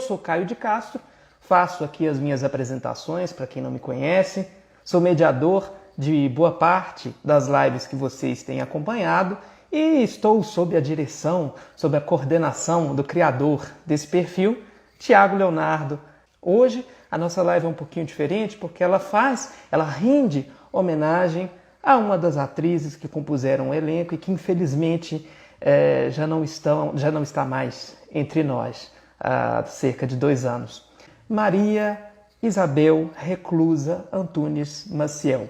sou Caio de Castro, faço aqui as minhas apresentações para quem não me conhece, sou mediador de boa parte das lives que vocês têm acompanhado e estou sob a direção, sob a coordenação do criador desse perfil, Tiago Leonardo. Hoje a nossa live é um pouquinho diferente porque ela rende homenagem a uma das atrizes que compuseram o elenco e que infelizmente já não está mais entre nós há cerca de 2 anos. Maria Isabel Reclusa Antunes Maciel.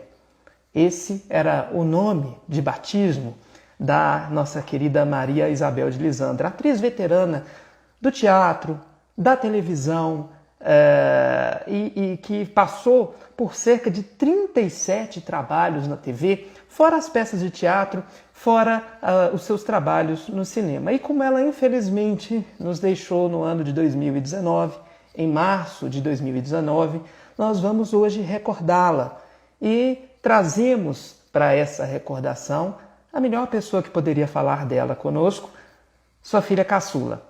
Esse era o nome de batismo da nossa querida Maria Isabel de Lisandra, atriz veterana do teatro, da televisão, e que passou por cerca de 37 trabalhos na TV, fora as peças de teatro, fora os seus trabalhos no cinema. E como ela infelizmente nos deixou no ano de 2019, em março de 2019, nós vamos hoje recordá-la e trazemos para essa recordação a melhor pessoa que poderia falar dela conosco, sua filha caçula,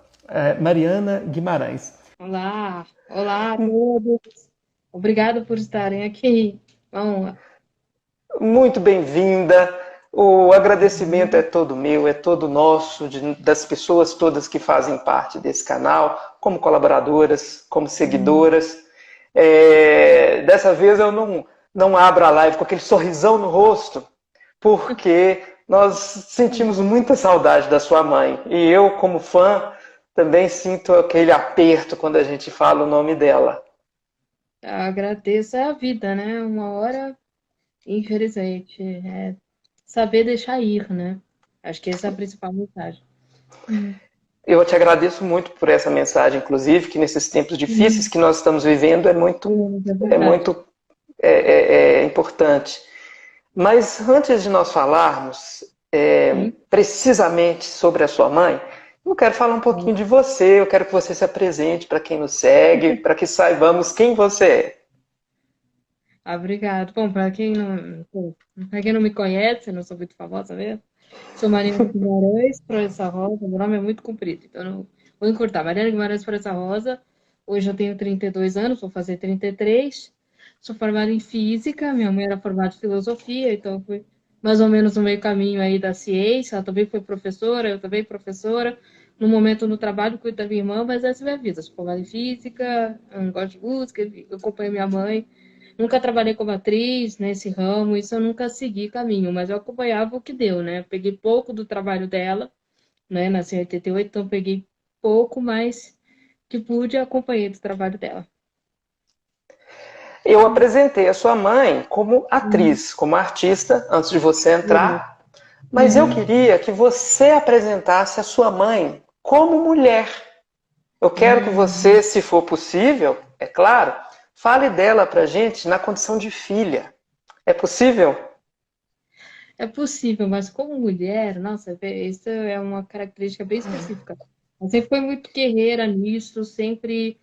Mariana Guimarães. Olá, olá a todos. Obrigada por estarem aqui. Uma honra. Muito bem-vinda. O agradecimento é todo meu, é todo nosso, das pessoas todas que fazem parte desse canal, como colaboradoras, como seguidoras. Dessa vez eu não abro a live com aquele sorrisão no rosto, porque nós sentimos muita saudade da sua mãe. E eu, como fã, também sinto aquele aperto quando a gente fala o nome dela. Eu agradeço a vida, né? Uma hora, infelizmente, saber deixar ir, né? Acho que essa é a principal mensagem. Eu te agradeço muito por essa mensagem, inclusive, que nesses tempos difíceis que nós estamos vivendo é Verdade. muito importante. Mas antes de nós falarmos Sim. precisamente sobre a sua mãe, eu quero falar um pouquinho de você, eu quero que você se apresente para quem nos segue, para que saibamos quem você é. Obrigado. Bom, para quem não me conhece, eu não sou muito famosa mesmo. Sou Mariana Guimarães Proença Rosa. Meu nome é muito comprido, então não vou encurtar. Mariana Guimarães Proença Rosa. Hoje eu tenho 32 anos, vou fazer 33. Sou formada em física. Minha mãe era formada em filosofia, então eu fui mais ou menos no meio caminho aí da ciência. Ela também foi professora, eu também professora. No momento no trabalho, cuido da minha irmã, mas essa é a minha vida. Sou formada em física, eu gosto de música, eu acompanho minha mãe. Nunca trabalhei como atriz nesse ramo, isso eu nunca segui caminho, mas eu acompanhava o que deu, né? Eu peguei pouco do trabalho dela, né? Nasci em 88, então peguei pouco, mas que pude e acompanhei do trabalho dela. Eu apresentei a sua mãe como atriz, como artista, antes de você entrar, mas eu Uhum. queria que você apresentasse a sua mãe como mulher. Eu quero que você, se for possível, é claro, fale dela pra gente na condição de filha. É possível? É possível, mas como mulher, nossa, isso é uma característica bem específica. Ela sempre foi muito guerreira nisso, sempre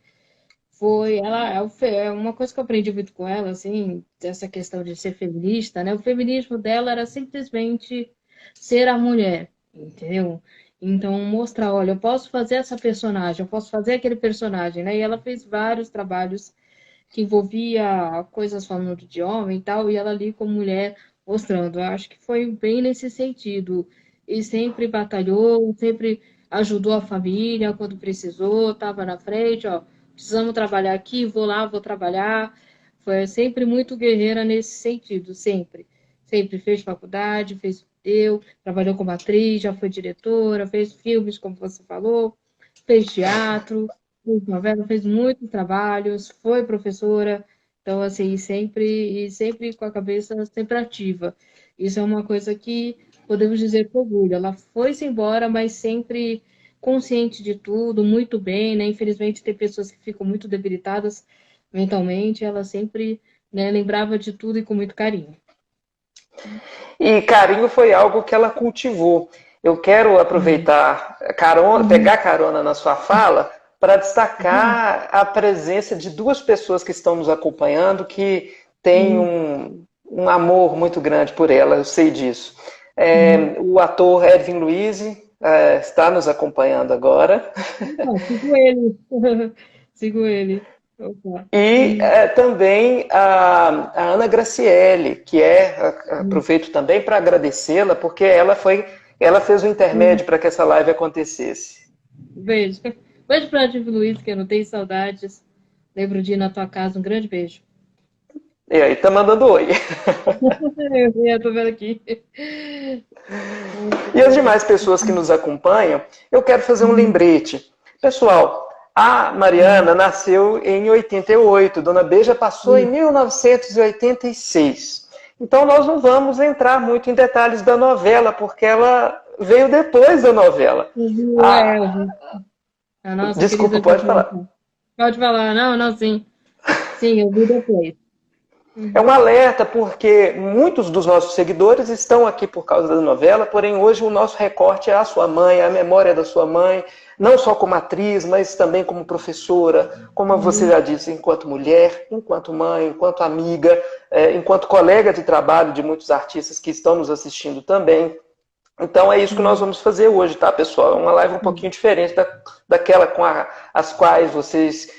foi. Ela é uma coisa que eu aprendi muito com ela, assim, dessa questão de ser feminista, né? O feminismo dela era simplesmente ser a mulher, entendeu? Então, mostrar, olha, eu posso fazer essa personagem, eu posso fazer aquele personagem, né? E ela fez vários trabalhos que envolvia coisas falando de homem e tal, e ela ali como mulher mostrando. Eu acho que foi bem nesse sentido. E sempre batalhou, sempre ajudou a família quando precisou, estava na frente, ó, precisamos trabalhar aqui, vou lá, vou trabalhar. Foi sempre muito guerreira nesse sentido, sempre. Sempre fez faculdade, trabalhou como atriz, já foi diretora, fez filmes, como você falou, fez teatro, fez novela, fez muitos trabalhos, foi professora, então, assim, sempre com a cabeça sempre ativa. Isso é uma coisa que podemos dizer com orgulho. Ela foi-se embora, mas sempre consciente de tudo, muito bem, né? Infelizmente, tem pessoas que ficam muito debilitadas mentalmente, ela sempre, né, lembrava de tudo e com muito carinho. E carinho foi algo que ela cultivou. Eu quero aproveitar, pegar carona na sua fala, para destacar a presença de 2 pessoas que estão nos acompanhando, que têm um amor muito grande por ela, eu sei disso. O ator Edwin Luiz está nos acompanhando agora. Não, fico ele. Sigo ele. Opa. E também a Ana Graciele, que aproveito também para agradecê-la, porque ela fez o intermédio para que essa live acontecesse. Beijo. Beijo pra Divo Luiz, que eu não tenho saudades. Lembro de ir na tua casa. Um grande beijo. E aí, tá mandando oi. Eu tô vendo aqui. E as demais pessoas que nos acompanham, eu quero fazer um lembrete. Pessoal, a Mariana nasceu em 88, Dona Beija passou em 1986. Então nós não vamos entrar muito em detalhes da novela, porque ela veio depois da novela. A nossa Desculpa, querida pode falar. Pode falar. Não, não, sim. Sim, eu vi depois. É um alerta porque muitos dos nossos seguidores estão aqui por causa da novela, porém hoje o nosso recorte é a sua mãe, a memória da sua mãe, não só como atriz, mas também como professora, como você já disse, enquanto mulher, enquanto mãe, enquanto amiga, enquanto colega de trabalho de muitos artistas que estão nos assistindo também. Então é isso que nós vamos fazer hoje, tá, pessoal? É uma live um pouquinho diferente daquela com as quais vocês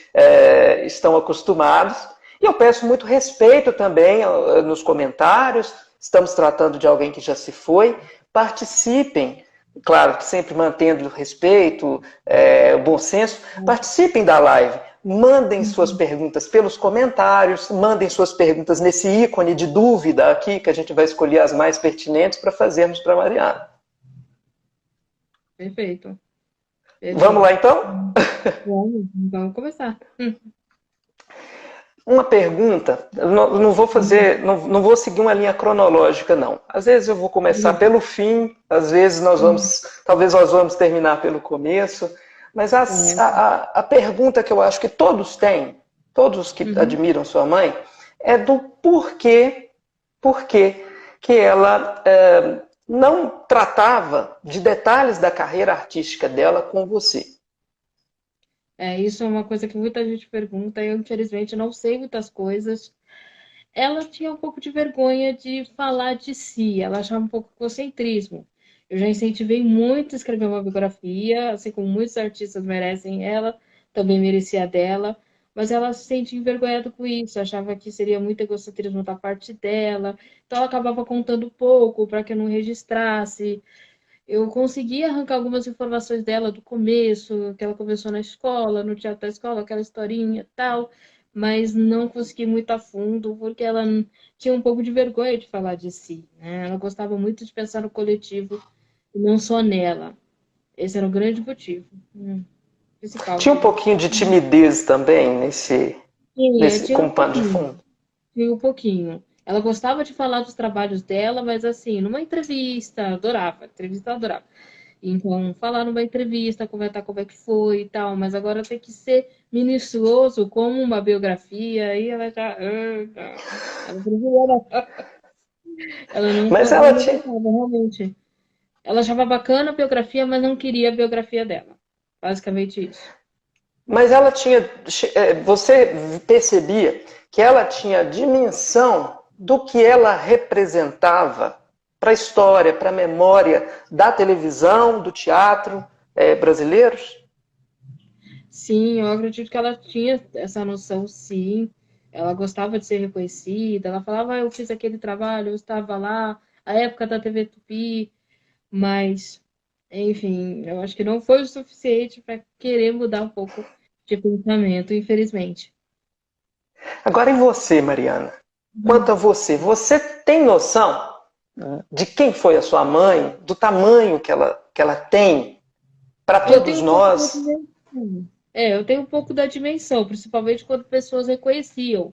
estão acostumados. E eu peço muito respeito também nos comentários. Estamos tratando de alguém que já se foi. Participem, claro que sempre mantendo o respeito, o bom senso. Participem da live. Mandem suas perguntas pelos comentários, mandem suas perguntas nesse ícone de dúvida aqui, que a gente vai escolher as mais pertinentes para fazermos para a Mariana. Perfeito. Vamos lá, então? Vamos começar. Uma pergunta, não vou fazer, não vou seguir uma linha cronológica, não. Às vezes eu vou começar pelo fim, às vezes talvez nós vamos terminar pelo começo, mas a pergunta que eu acho que todos têm, todos que admiram sua mãe, é do porquê que ela não tratava de detalhes da carreira artística dela com você. Isso é uma coisa que muita gente pergunta, e eu, infelizmente, não sei muitas coisas. Ela tinha um pouco de vergonha de falar de si, ela achava um pouco egocentrismo. Eu já incentivei muito a escrever uma biografia, assim como muitos artistas merecem ela, também merecia a dela, mas ela se sentia envergonhada com isso, achava que seria muito egocentrismo da parte dela, então ela acabava contando pouco para que eu não registrasse. Eu consegui arrancar algumas informações dela do começo, que ela começou na escola, no teatro da escola, aquela historinha e tal, mas não consegui muito a fundo, porque ela tinha um pouco de vergonha de falar de si, né? Ela gostava muito de pensar no coletivo e não só nela. Esse era o grande motivo principal. Tinha um pouquinho de timidez também Tinha um como pano de pouquinho. fundo. Tinha um pouquinho. Ela gostava de falar dos trabalhos dela, mas assim, numa entrevista, adorava, entrevista eu adorava. Então, falar numa entrevista, comentar como é que foi e tal, mas agora tem que ser minucioso, como uma biografia, aí ela já. Ela preferia. Ela Mas ela ela não tinha. gostava, realmente. Ela achava bacana a biografia, mas não queria a biografia dela. Basicamente isso. Mas ela tinha. Você percebia que ela tinha dimensão do que ela representava para a história, para a memória da televisão, do teatro brasileiros? Sim, eu acredito que ela tinha essa noção, sim. Ela gostava de ser reconhecida. Ela falava, eu fiz aquele trabalho, eu estava lá, a época da TV Tupi, mas, enfim, eu acho que não foi o suficiente para querer mudar um pouco de pensamento, infelizmente. Agora, e você, Mariana? Quanto a você, você tem noção de quem foi a sua mãe, do tamanho que ela tem para Eu todos tenho um pouco da nós? dimensão. Eu tenho um pouco da dimensão, principalmente quando pessoas reconheciam.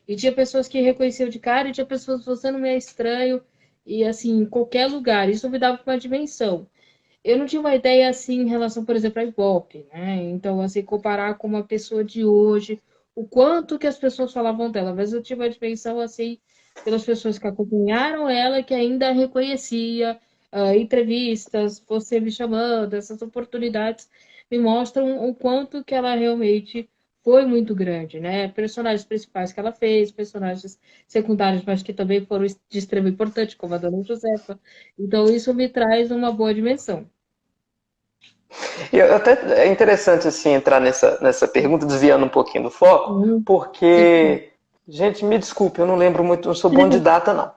E tinha pessoas que reconheciam de cara e tinha pessoas que você não me é estranho. E assim, em qualquer lugar. Isso me dava uma dimensão. Eu não tinha uma ideia assim em relação, por exemplo, a Ibope, né? Então, assim, comparar com uma pessoa de hoje, o quanto que as pessoas falavam dela. Mas eu tinha uma dimensão assim, pelas pessoas que acompanharam ela, que ainda reconhecia, entrevistas, você me chamando, essas oportunidades me mostram o quanto que ela realmente foi muito grande, né? Personagens principais que ela fez, personagens secundários, mas que também foram de extrema importância, como a Dona Josefa. Então, isso me traz uma boa dimensão. Até é interessante assim entrar nessa pergunta, desviando um pouquinho do foco, Uhum. porque, gente, me desculpe, eu não lembro muito, não sou bom de data, não.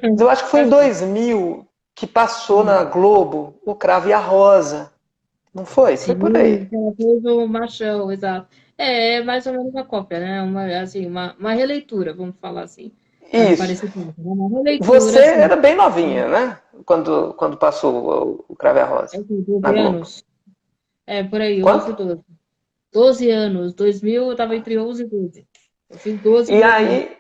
Mas eu acho que foi Tá em bom. 2000 que passou na Globo o Cravo e a Rosa. Não foi? Foi por Sim, aí. ela fez o Machão, exato. É mais ou menos uma cópia, né? Assim, uma releitura, vamos falar assim, para não Isso. parecer tanto, né? Uma releitura, Você assim. era bem novinha, né? Quando passou o Cravo e a Rosa É assim, na 12 Globo. anos. É, por aí, 11, Quanto? 12. 12 anos. 2000 eu estava entre 11 e 12. Eu fiz 12 em E 2000. aí,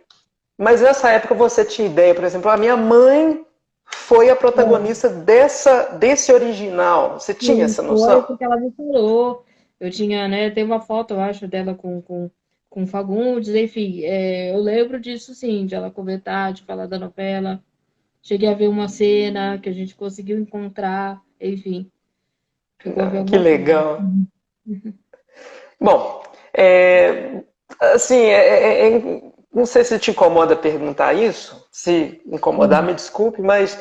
mas nessa época você tinha ideia, por exemplo, a minha mãe foi a protagonista desse original. Você tinha Sim, essa foi noção? porque ela me falou. Eu tinha, né? Tem uma foto, eu acho, dela com Fagundes, enfim. Eu lembro disso, sim, de ela comentar, de falar da novela. Cheguei a ver uma cena que a gente conseguiu encontrar, enfim. Chegou a ver Que alguma coisa. legal. Bom, assim, não sei se te incomoda perguntar isso. Se incomodar, Uhum. me desculpe, mas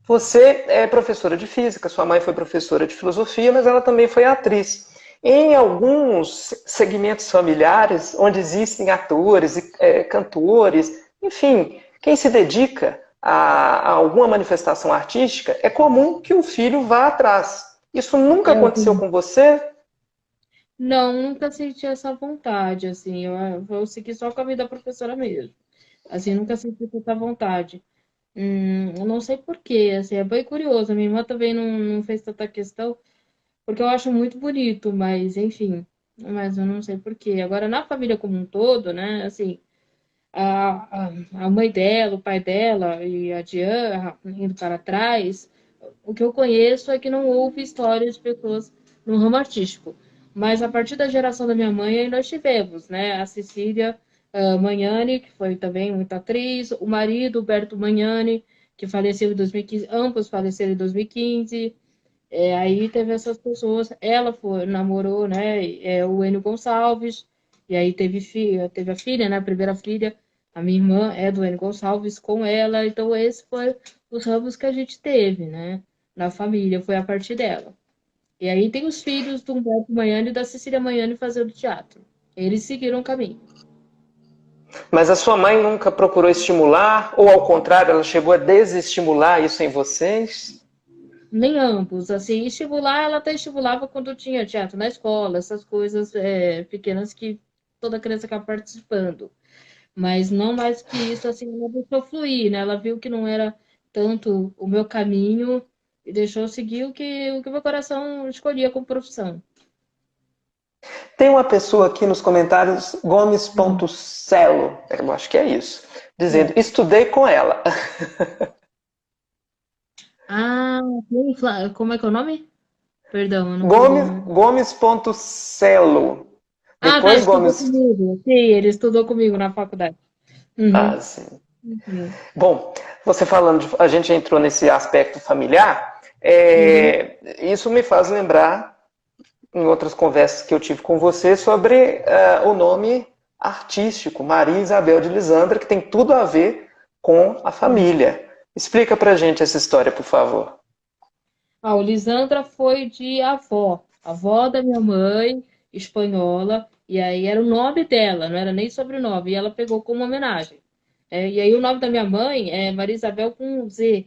você é professora de física, sua mãe foi professora de filosofia, mas ela também foi atriz. Em alguns segmentos familiares, onde existem atores e cantores, enfim, quem se dedica a alguma manifestação artística, é comum que o filho vá atrás. Isso nunca É, aconteceu com você? não, nunca senti essa vontade, assim. Eu segui só com a vida professora mesmo. Assim, nunca senti essa vontade. Eu não sei por quê, assim, é bem curioso. A minha irmã também não fez tanta questão, porque eu acho muito bonito, mas enfim, mas eu não sei por quê. Agora, na família como um todo, né, assim, a mãe dela, o pai dela e a Diana, indo para trás, o que eu conheço é que não houve história de pessoas no ramo artístico. Mas a partir da geração da minha mãe, aí nós tivemos, né, a Cecília Magnani, que foi também muita atriz, o marido, Berto Magnani, que faleceu em 2015, ambos faleceram em 2015. Aí teve essas pessoas, ela foi, namorou, né, o Enio Gonçalves, e aí teve a filha, né, a primeira filha, a minha irmã é do Enio Gonçalves com ela, então esse foi os ramos que a gente teve, né, na família, foi a partir dela. E aí tem os filhos do Humberto Magnani e da Cecília Magnani fazendo teatro. Eles seguiram o caminho. Mas a sua mãe nunca procurou estimular, ou ao contrário, ela chegou a desestimular isso em vocês? Nem ambos, assim, estimular, ela até estimulava quando tinha teatro na escola, essas coisas pequenas que toda criança acaba participando. Mas não mais que isso, assim, ela deixou fluir, né? Ela viu que não era tanto o meu caminho e deixou seguir o que meu coração escolhia como profissão. Tem uma pessoa aqui nos comentários, Hum. Gomes.celo, eu acho que é isso, dizendo, É. estudei com ela. Ah, como é que é o nome? Perdão, eu não peguei. Gomes, Não. Gomes.celo. Ah, tá, Depois estudou Gomes. comigo. Sim, ele estudou comigo na faculdade. Uhum. Ah, sim. Uhum. Bom, você falando, a gente entrou nesse aspecto familiar, Uhum. isso me faz lembrar em outras conversas que eu tive com você sobre o nome artístico, Maria Isabel de Lisandra, que tem tudo a ver com a família. Explica pra gente essa história, por favor. O Lisandra foi de avó, avó da minha mãe, espanhola, e aí era o nome dela, não era nem sobrenome, e ela pegou como homenagem. E aí o nome da minha mãe é Maria Isabel com Z,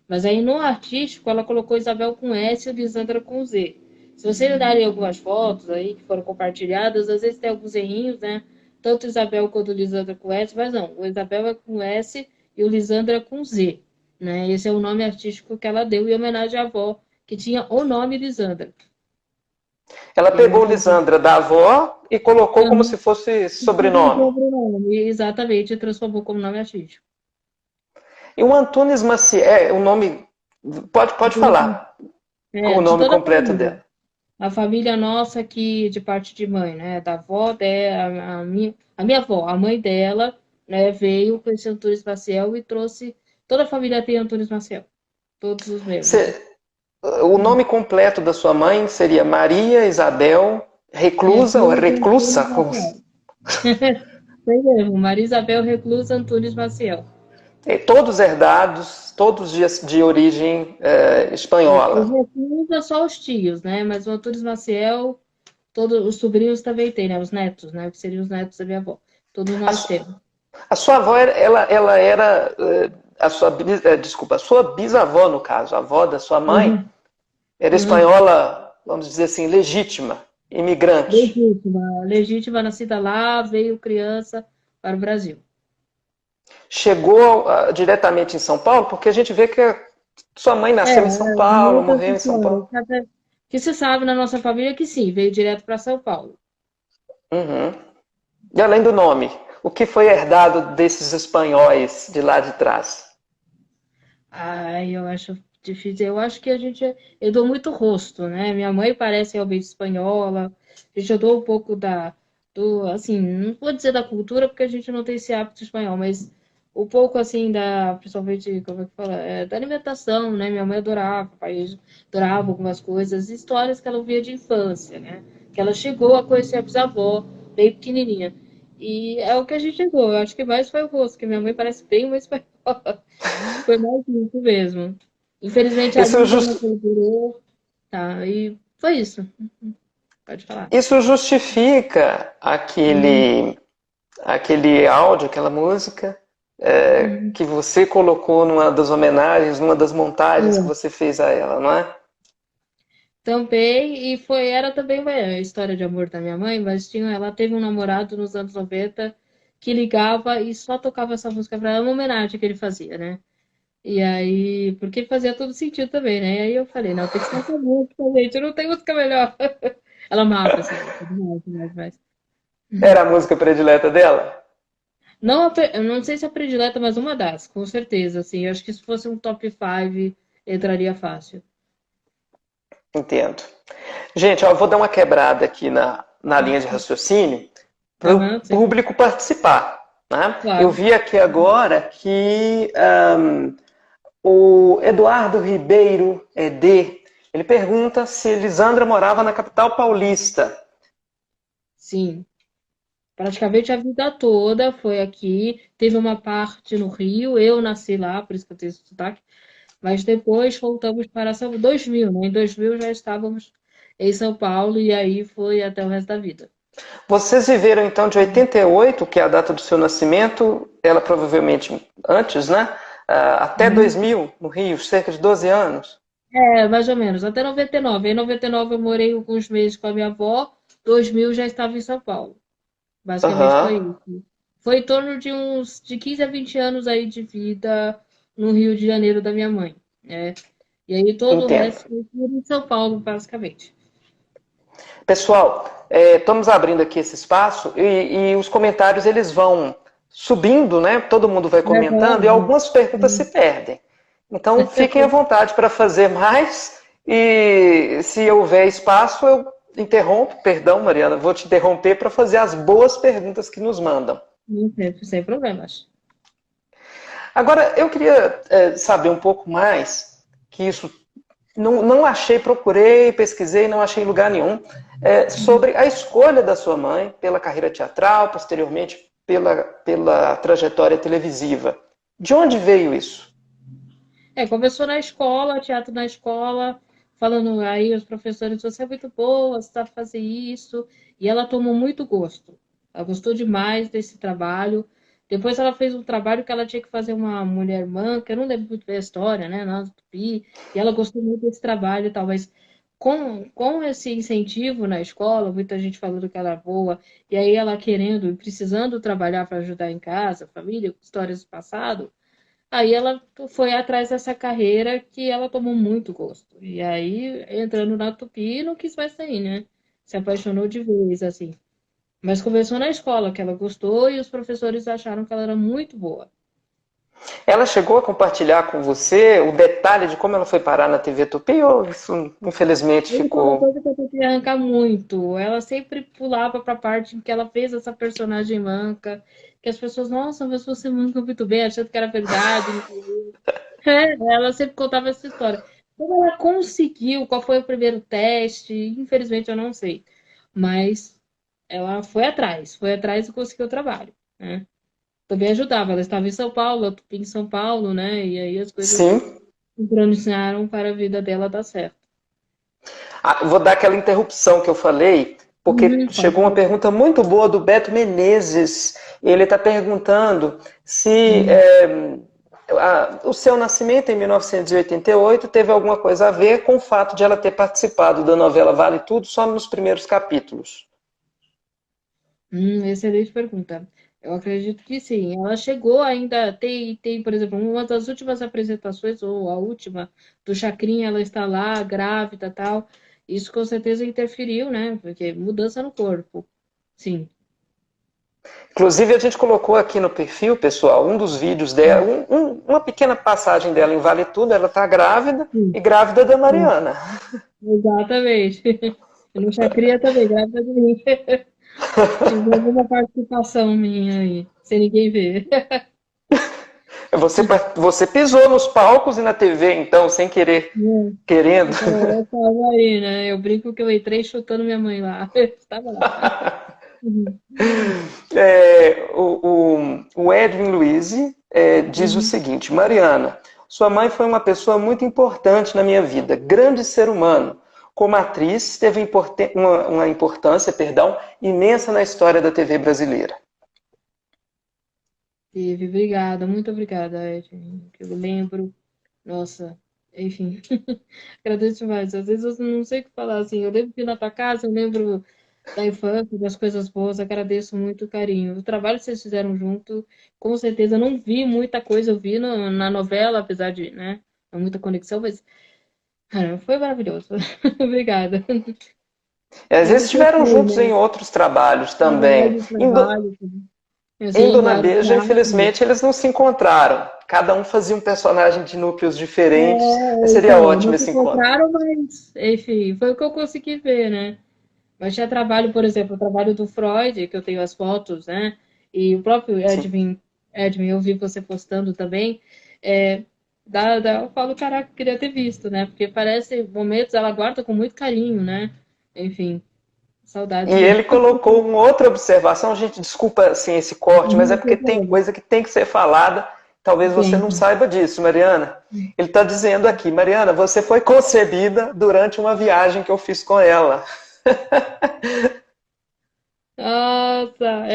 mas aí no artístico ela colocou Isabel com S e Lisandra com Z. Se você olharem algumas fotos aí que foram compartilhadas, às vezes tem alguns errinhos, né? Tanto Isabel quanto Lisandra com S, mas não, o Isabel é com S e o Lisandra com Z, né? Esse é o nome artístico que ela deu em homenagem à avó, que tinha o nome Lisandra. Ela E aí pegou então, Lisandra da avó e colocou como se uhum, fosse um sobrenome. sobrenome, exatamente, transformou como nome artístico. E o Antunes Maciel, o nome. Pode falar o De nome toda a completo família. dela. A família nossa aqui, de parte de mãe, né? Da avó dela, a minha avó, a mãe dela, né, veio com esse Antônio Maciel e trouxe. Toda a família tem Antônio Maciel, todos os membros. O nome completo da sua mãe seria Maria Isabel Reclusa ou Reclusa Antunes Reclusa? Maciel. Foi mesmo, Maria Isabel Reclusa Antunes Maciel. Todos herdados, todos de origem Os espanhola. netinhos é só os tios, né? Mas o Antônio Maciel, todos os sobrinhos também tem, né? Os netos, né? Que seriam os netos da minha avó. Todos A, nós su- temos. a sua avó, ela era, desculpa, a sua bisavó, no caso, a avó da sua mãe, Uhum, era uhum. espanhola, vamos dizer assim, legítima, imigrante. Legítima, legítima, nascida lá, veio criança para o Brasil. Chegou diretamente em São Paulo, porque a gente vê que sua mãe É, nasceu em São Paulo, muitas morreu em São histórias. Paulo. Que se sabe na nossa família que sim, veio direto para São Paulo. Uhum. E além do nome, o que foi herdado desses espanhóis de lá de trás? Ai, eu acho difícil. Eu acho que a gente. Eu dou muito rosto, né? Minha mãe parece realmente espanhola. A gente eu dou um pouco assim, não vou dizer da cultura, porque a gente não tem esse hábito espanhol, mas um pouco assim principalmente, como é que fala? Da alimentação, né? Minha mãe adorava, pai adorava algumas coisas, histórias que ela via de infância, né? Que ela chegou a conhecer a bisavó, bem pequenininha. E é o que a gente chegou. Eu acho que mais foi o rosto, que minha mãe parece bem uma espanhola. Foi mais isso mesmo. Infelizmente a Isso, língua não just, colaborou, tá? E foi isso. Pode falar. isso justifica Uhum, aquele áudio, aquela música uhum. que você colocou numa das homenagens, numa das montagens que É. você fez a ela, não é? Também, era também uma história de amor da minha mãe, mas ela teve um namorado nos anos 90 que ligava e só tocava essa música para ela, uma homenagem que ele fazia, né? E aí, porque fazia todo sentido também, né? E aí eu falei, não, tem que ser essa música, gente, não tem música melhor. Ela amava essa música, demais, demais, demais. Era a música predileta dela? Não, eu não sei se é a predileta, mas uma das, com certeza, assim. Eu acho que se fosse um top 5, entraria fácil. Entendo. Gente, ó, eu vou dar uma quebrada aqui na linha de raciocínio para o Aham, sem problema. público participar. Né? Eu Claro. vi aqui agora que o Eduardo Ribeiro ele pergunta se Elisandra morava na capital paulista. Sim. Praticamente a vida toda foi aqui. Teve uma parte no Rio, eu nasci lá, por isso que eu tenho esse sotaque. Mas depois voltamos para São 2000, né? Em 2000 já estávamos em São Paulo e aí foi até o resto da vida. Vocês viveram então de 88, que é a data do seu nascimento, ela provavelmente antes, né? Até Uhum. 2000, no Rio, cerca de 12 anos. É, mais ou menos, até 99. Em 99 eu morei alguns meses com a minha avó, 2000 já estava em São Paulo. Basicamente foi Aham, isso. Foi em torno de 15 a 20 anos aí de vida no Rio de Janeiro da minha mãe, né? E aí todo o entendo. resto foi tudo em São Paulo, basicamente. Pessoal, estamos abrindo aqui esse espaço e os comentários eles vão subindo, né? Todo mundo vai É comentando e óbvio. algumas perguntas se perdem. Então fiquem à vontade para fazer mais e se houver espaço eu interrompo, perdão, Mariana, vou te interromper para fazer as boas perguntas que nos mandam. Sem problemas. Agora, eu queria saber um pouco mais, que isso não achei, procurei, pesquisei, não achei em lugar nenhum, sobre a escolha da sua mãe pela carreira teatral, posteriormente pela trajetória televisiva. De onde veio isso? É, começou na escola, teatro na escola, falando aí os professores, você é muito boa, você sabe fazer isso. E ela tomou muito gosto. Ela gostou demais desse trabalho. Depois ela fez um trabalho que ela tinha que fazer uma mulher manca, eu não lembro muito bem a história, né? Na Tupi, e ela gostou muito desse trabalho e tal, mas com esse incentivo na escola, muita gente falando que ela é boa, e aí ela querendo e precisando trabalhar para ajudar em casa, família, histórias do passado. Aí ela foi atrás dessa carreira que ela tomou muito gosto. E aí, entrando na Tupi, não quis mais sair, né? Se apaixonou de vez, assim. Mas começou na escola, que ela gostou, e os professores acharam que ela era muito boa. Ela chegou a compartilhar com você o detalhe de como ela foi parar na TV Tupi ou isso, infelizmente, Isso é uma ficou... coisa que eu tentei arrancar muito. Ela sempre pulava para a parte em que ela fez essa personagem manca, que as pessoas, nossa, mas você manca muito bem, achando que era verdade. É, ela sempre contava essa história. Como ela conseguiu, qual foi o primeiro teste? Infelizmente eu não sei. Mas ela foi atrás e conseguiu o trabalho, né? também ajudava. Ela estava em São Paulo, eu em São Paulo, né? E aí as coisas Sim. sincronizaram para a vida dela dar certo. Ah, vou dar aquela interrupção que eu falei, porque Pode chegou uma falar. pergunta muito boa do Beto Menezes. Ele está perguntando se Hum. o seu nascimento em 1988 teve alguma coisa a ver com o fato de ela ter participado da novela Vale Tudo só nos primeiros capítulos. Excelente pergunta. Eu acredito que sim. Ela chegou ainda, tem, por exemplo, uma das últimas apresentações, ou a última, do Chacrinha, ela está lá, grávida e tal. Isso com certeza interferiu, né? Porque mudança no corpo. Sim. Inclusive, a gente colocou aqui no perfil, pessoal, um dos vídeos dela, uma pequena passagem dela em Vale Tudo. Ela está grávida Sim, e grávida da sim, Mariana. exatamente. E no Chacrinha também, grávida de mim. Tive alguma participação minha aí, sem ninguém ver. Você pisou nos palcos e na TV, então, sem querer, querendo. Eu estava aí, né? Eu brinco que eu entrei chutando minha mãe lá. Estava lá. Uhum. O Edwin Luiz diz o Uhum. seguinte: Mariana, sua mãe foi uma pessoa muito importante na minha vida, grande ser humano. Como atriz, teve uma importância, perdão, imensa na história da TV brasileira. Teve, obrigada, muito obrigada, Edwin, que eu lembro. Nossa, enfim, agradeço demais. Às vezes eu não sei o que falar, assim, eu lembro de ir na tua casa, eu lembro da infância, das coisas boas, agradeço muito o carinho. O trabalho que vocês fizeram junto, com certeza, eu não vi muita coisa, eu vi na novela, apesar de, né, não muita conexão, mas, cara, foi maravilhoso. Obrigada. E às Eu vezes não sei estiveram se, juntos em né, outros trabalhos é também. de trabalho, eu Em sei, em Dona vários Beija, teatros. infelizmente, eles não se encontraram. Cada um fazia um personagem de núcleos diferentes. Mas seria Então, ótimo não se esse encontro. encontraram, mas, enfim, foi o que eu consegui ver, né? Mas tinha trabalho, por exemplo, o trabalho do Freud, que eu tenho as fotos, né? E o próprio Sim. Edwin, eu vi você postando também. Eu falo, caraca, queria ter visto, né? Porque parece momentos, ela guarda com muito carinho, né? Enfim, E saudades ele mesmo. colocou uma outra observação, gente, desculpa assim, esse corte, mas é porque Por tem favor. coisa que tem que ser falada, talvez você não Tem. saiba disso, Mariana. Ele está dizendo aqui, Mariana, você foi concebida durante uma viagem que eu fiz com ela. Nossa,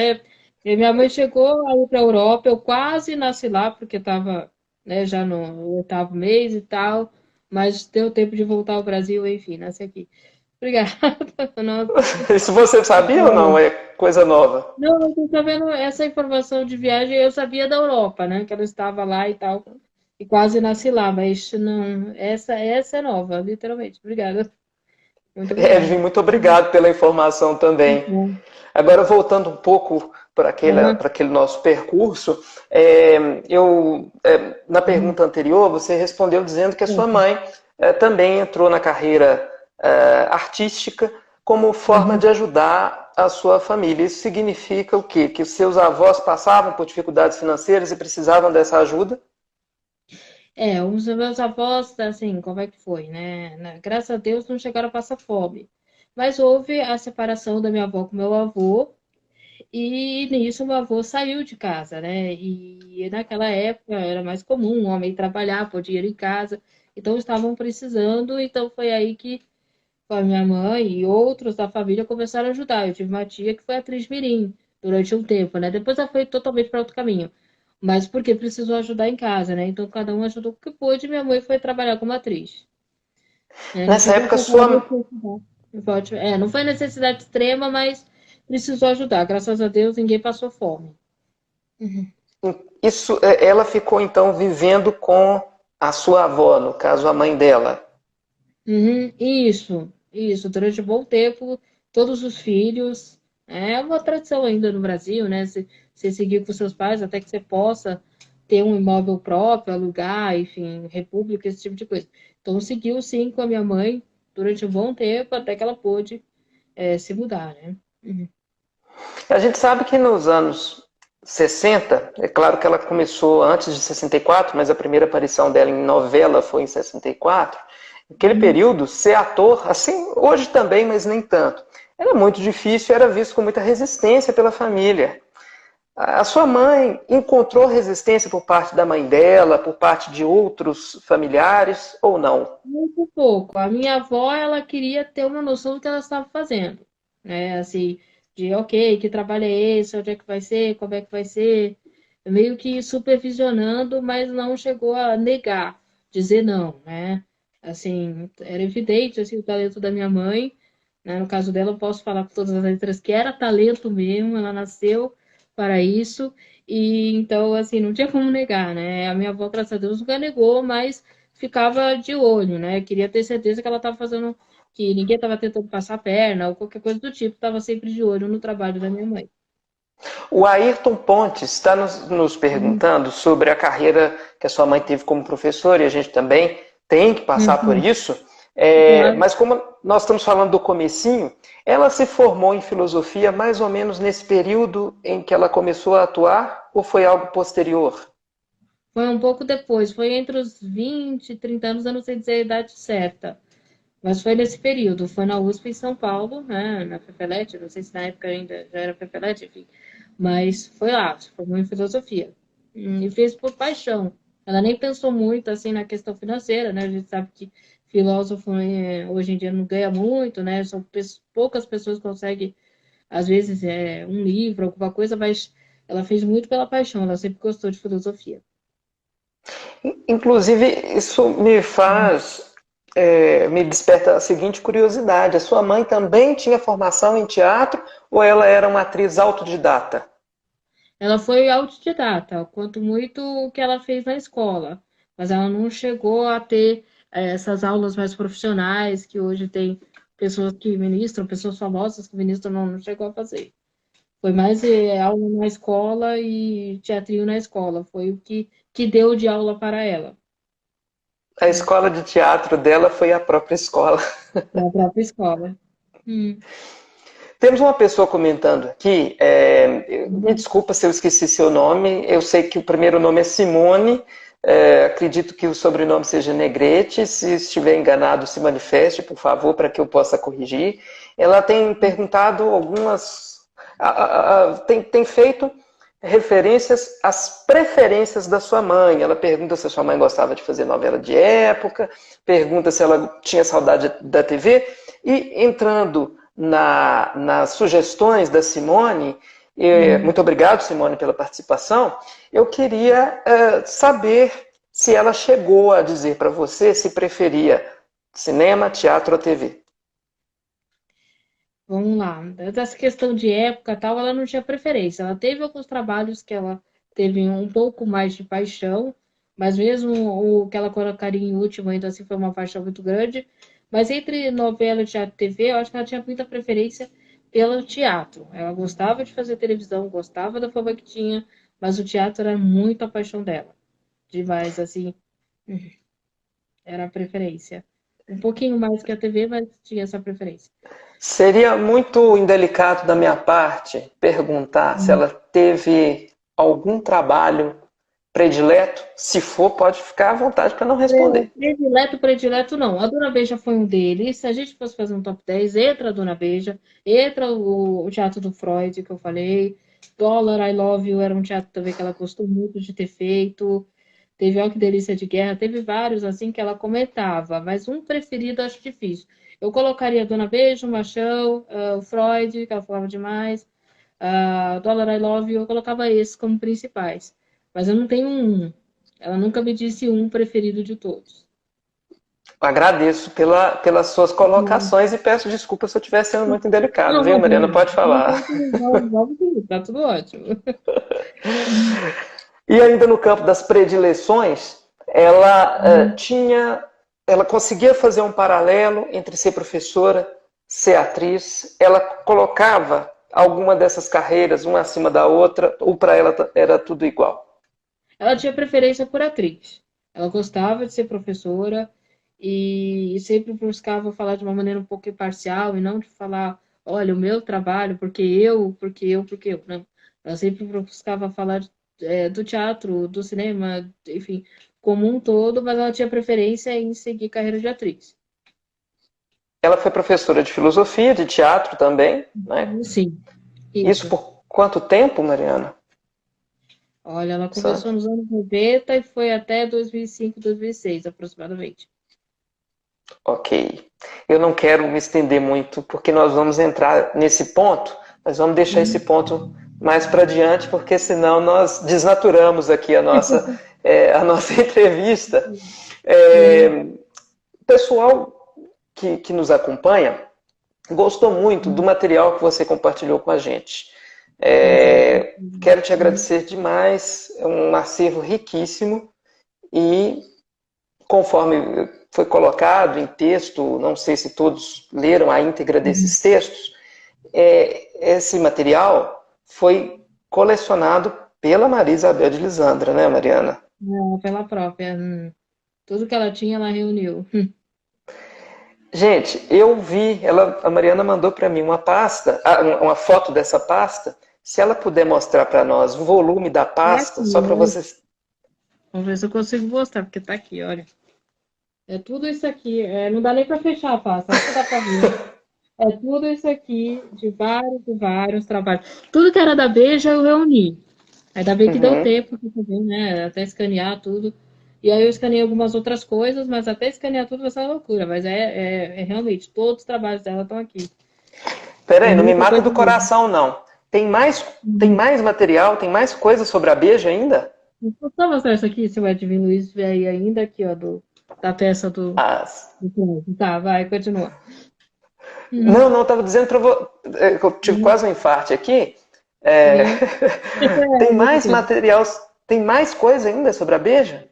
e minha mãe chegou aí para a Europa, eu quase nasci lá, porque estava, né, já no oitavo mês e tal, mas deu tempo de voltar ao Brasil, enfim, nasci aqui. Obrigada. Nossa. Isso você sabia ou não? É coisa nova. Não, eu tô sabendo essa informação de viagem, eu sabia da Europa, né, que ela estava lá e tal, e quase nasci lá, mas não, essa é nova, literalmente. Obrigada. Muito obrigada. Edwin, muito obrigado pela informação também. Bom. Agora, voltando um pouco Aham. para aquele nosso percurso, na Uhum. pergunta anterior, você respondeu dizendo que a sua Certo. mãe também entrou na carreira artística como forma Uhum. de ajudar a sua família. Isso significa o quê? Que os seus avós passavam por dificuldades financeiras e precisavam dessa ajuda? Os meus avós, assim, como é que foi, né? Graças a Deus não chegaram a passar fome. Mas houve a separação da minha avó com meu avô, e nisso meu avô saiu de casa, né? E naquela época era mais comum um homem trabalhar, pôr dinheiro em casa, então estavam precisando, então foi aí que a minha mãe e outros da família começaram a ajudar. Eu tive uma tia que foi atriz mirim durante um tempo, né? Depois ela foi totalmente para outro caminho. Mas porque precisou ajudar em casa, né? Então cada um ajudou o que pôde. Minha mãe foi trabalhar como atriz, né? Não Nessa chegou a época, ser aquela sua, necessidade. Não foi necessidade extrema, mas precisou ajudar. Graças a Deus ninguém passou fome. Uhum. ela ficou então vivendo com a sua avó, no caso a mãe dela. Uhum, isso. Durante um bom tempo, todos os filhos. É uma tradição ainda no Brasil, né? Você seguir com seus pais até que você possa ter um imóvel próprio, alugar, enfim, república, esse tipo de coisa. Então, seguiu sim com a minha mãe durante um bom tempo, até que ela pôde se mudar, né? Uhum. A gente sabe que nos anos 60, é claro que ela começou antes de 64, mas a primeira aparição dela em novela foi em 64. Naquele Uhum. período, ser ator, assim, hoje também, mas nem tanto, era muito difícil, era visto com muita resistência pela família. A sua mãe encontrou resistência por parte da mãe dela, por parte de outros familiares, ou não? Muito pouco. A minha avó, ela queria ter uma noção do que ela estava fazendo, né? Assim, de, ok, que trabalho é esse, onde é que vai ser, como é que vai ser, meio que supervisionando, mas não chegou a negar, dizer não, né? Assim, era evidente, assim, o talento da minha mãe, né? No caso dela, eu posso falar com todas as letras que era talento mesmo, ela nasceu para isso, e então, assim, não tinha como negar, né? A minha avó, graças a Deus, nunca negou, mas ficava de olho, né? Queria ter certeza que ela estava fazendo, que ninguém estava tentando passar a perna ou qualquer coisa do tipo, estava sempre de olho no trabalho da minha mãe. O Ayrton Pontes está nos perguntando sobre a carreira que a sua mãe teve como professora, e a gente também tem que passar por Uhum. isso. Claro. Mas como nós estamos falando do comecinho, ela se formou em filosofia mais ou menos nesse período em que ela começou a atuar, ou foi algo posterior? Foi um pouco depois, foi entre os 20 e 30 anos, eu não sei dizer a idade certa, mas foi nesse período, foi na USP em São Paulo, né, na FEFELET, não sei se na época ainda já era FEFELET, enfim, mas foi lá, se formou em filosofia, e fez por paixão. Ela nem pensou muito, assim, na questão financeira, né, a gente sabe que filósofo hoje em dia não ganha muito, né, são poucas pessoas que conseguem, às vezes, um livro, alguma coisa, mas ela fez muito pela paixão, ela sempre gostou de filosofia. Inclusive, isso me desperta a seguinte curiosidade: a sua mãe também tinha formação em teatro ou ela era uma atriz autodidata? Ela foi autodidata, quanto muito o que ela fez na escola, mas ela não chegou a ter essas aulas mais profissionais que hoje tem pessoas que ministram, pessoas famosas que ministram, não chegou a fazer. Foi mais aula na escola e teatrinho na escola, foi o que deu de aula para ela, A né? escola de teatro dela foi a própria escola. Na própria escola. Hum. Temos uma pessoa comentando aqui, me desculpa se eu esqueci seu nome, eu sei que o primeiro nome é Simone, acredito que o sobrenome seja Negrete, se estiver enganado se manifeste, por favor, para que eu possa corrigir. Ela tem perguntado tem feito referências às preferências da sua mãe. Ela pergunta se a sua mãe gostava de fazer novela de época, pergunta se ela tinha saudade da TV, e entrando nas sugestões da Simone, Hum. muito obrigado, Simone, pela participação, eu queria saber se ela chegou a dizer para você se preferia cinema, teatro ou TV. Vamos lá. Dessa questão de época tal, ela não tinha preferência. Ela teve alguns trabalhos que ela teve um pouco mais de paixão, mas mesmo o que ela colocaria em último ainda assim foi uma paixão muito grande. Mas entre novela, teatro e TV, eu acho que ela tinha muita preferência pelo teatro. Ela gostava de fazer televisão, gostava da fama que tinha, mas o teatro era muito a paixão dela. Demais, assim, era a preferência. Um pouquinho mais que a TV, mas tinha essa preferência. Seria muito indelicado da minha parte perguntar se ela teve algum trabalho predileto. Se for, pode ficar à vontade para não responder. Predileto, predileto, não. A Dona Beija foi um deles. Se a gente fosse fazer um top 10, entra a Dona Beija, entra o Teatro do Freud, que eu falei. Dollar, I Love You era um teatro também que ela gostou muito de ter feito. Teve Ó Que Delícia de Guerra, teve vários assim que ela comentava, mas um preferido eu acho difícil. Eu colocaria a Dona Beija, o Machão, o Freud, que ela falava demais, Dollar, I Love You, eu colocava esses como principais. Mas eu não tenho um. Ela nunca me disse um preferido de todos. Agradeço pelas suas colocações e peço desculpas se eu estiver sendo muito indelicado, Não, viu, Mariana? imagina. Pode falar. Vamos seguir, tá tudo ótimo. E ainda no campo das predileções, ela conseguia fazer um paralelo entre ser professora, ser atriz. Ela colocava alguma dessas carreiras uma acima da outra, ou para ela era tudo igual. Ela tinha preferência por atriz. Ela gostava de ser professora e sempre buscava falar de uma maneira um pouco imparcial e não de falar, olha, o meu trabalho, porque eu. Não. Ela sempre buscava falar do teatro, do cinema, enfim, como um todo, mas ela tinha preferência em seguir carreira de atriz. Ela foi professora de filosofia, de teatro também, né? Sim, Isso isso. por quanto tempo, Mariana? Olha, ela Só- começou nos anos 90 e foi até 2005, 2006, aproximadamente. Ok. Eu não quero me estender muito, porque nós vamos entrar nesse ponto, mas vamos deixar esse Uhum. ponto mais para diante, porque senão nós desnaturamos aqui a nossa entrevista. Sim. É, o pessoal que nos acompanha gostou muito do material que você compartilhou com a gente. Prazer. Quero te Uhum. agradecer demais, é um acervo riquíssimo e conforme foi colocado em texto, não sei se todos leram a íntegra Uhum. desses textos, esse material foi colecionado pela Maria Isabel de Lisandra, né, Mariana? Pela própria. Tudo que ela tinha, ela reuniu. Gente, eu vi, a Mariana mandou para mim uma pasta, uma foto dessa pasta. Se ela puder mostrar para nós o volume da É pasta, aqui, só para ó. vocês. Vamos ver se eu consigo mostrar, porque tá aqui, olha. É tudo isso aqui. Não dá nem para fechar a pasta, acho que dá para ver. É tudo isso aqui, de vários trabalhos. Tudo que era da Beija eu reuni. Ainda bem que deu Uhum. tempo aqui também, né? Até escanear tudo. E aí eu escaneei algumas outras coisas, mas até escanear tudo vai ser uma loucura. Mas é realmente, todos os trabalhos dela estão aqui. É Peraí, não me muita mata coisa do mesmo. coração, não. Tem Uhum. mais material, tem mais coisa sobre a Beija ainda? Vou só mostrar isso aqui, se o Edwin Luiz vier aí ainda, aqui, ó, da peça Ah, do prédio. Tá, vai, continua. não, Uhum. não, estava dizendo para você. Eu tive Uhum. quase um infarte aqui. É, Sim. tem Muita mais coisa. material, tem mais coisa ainda sobre a Beija?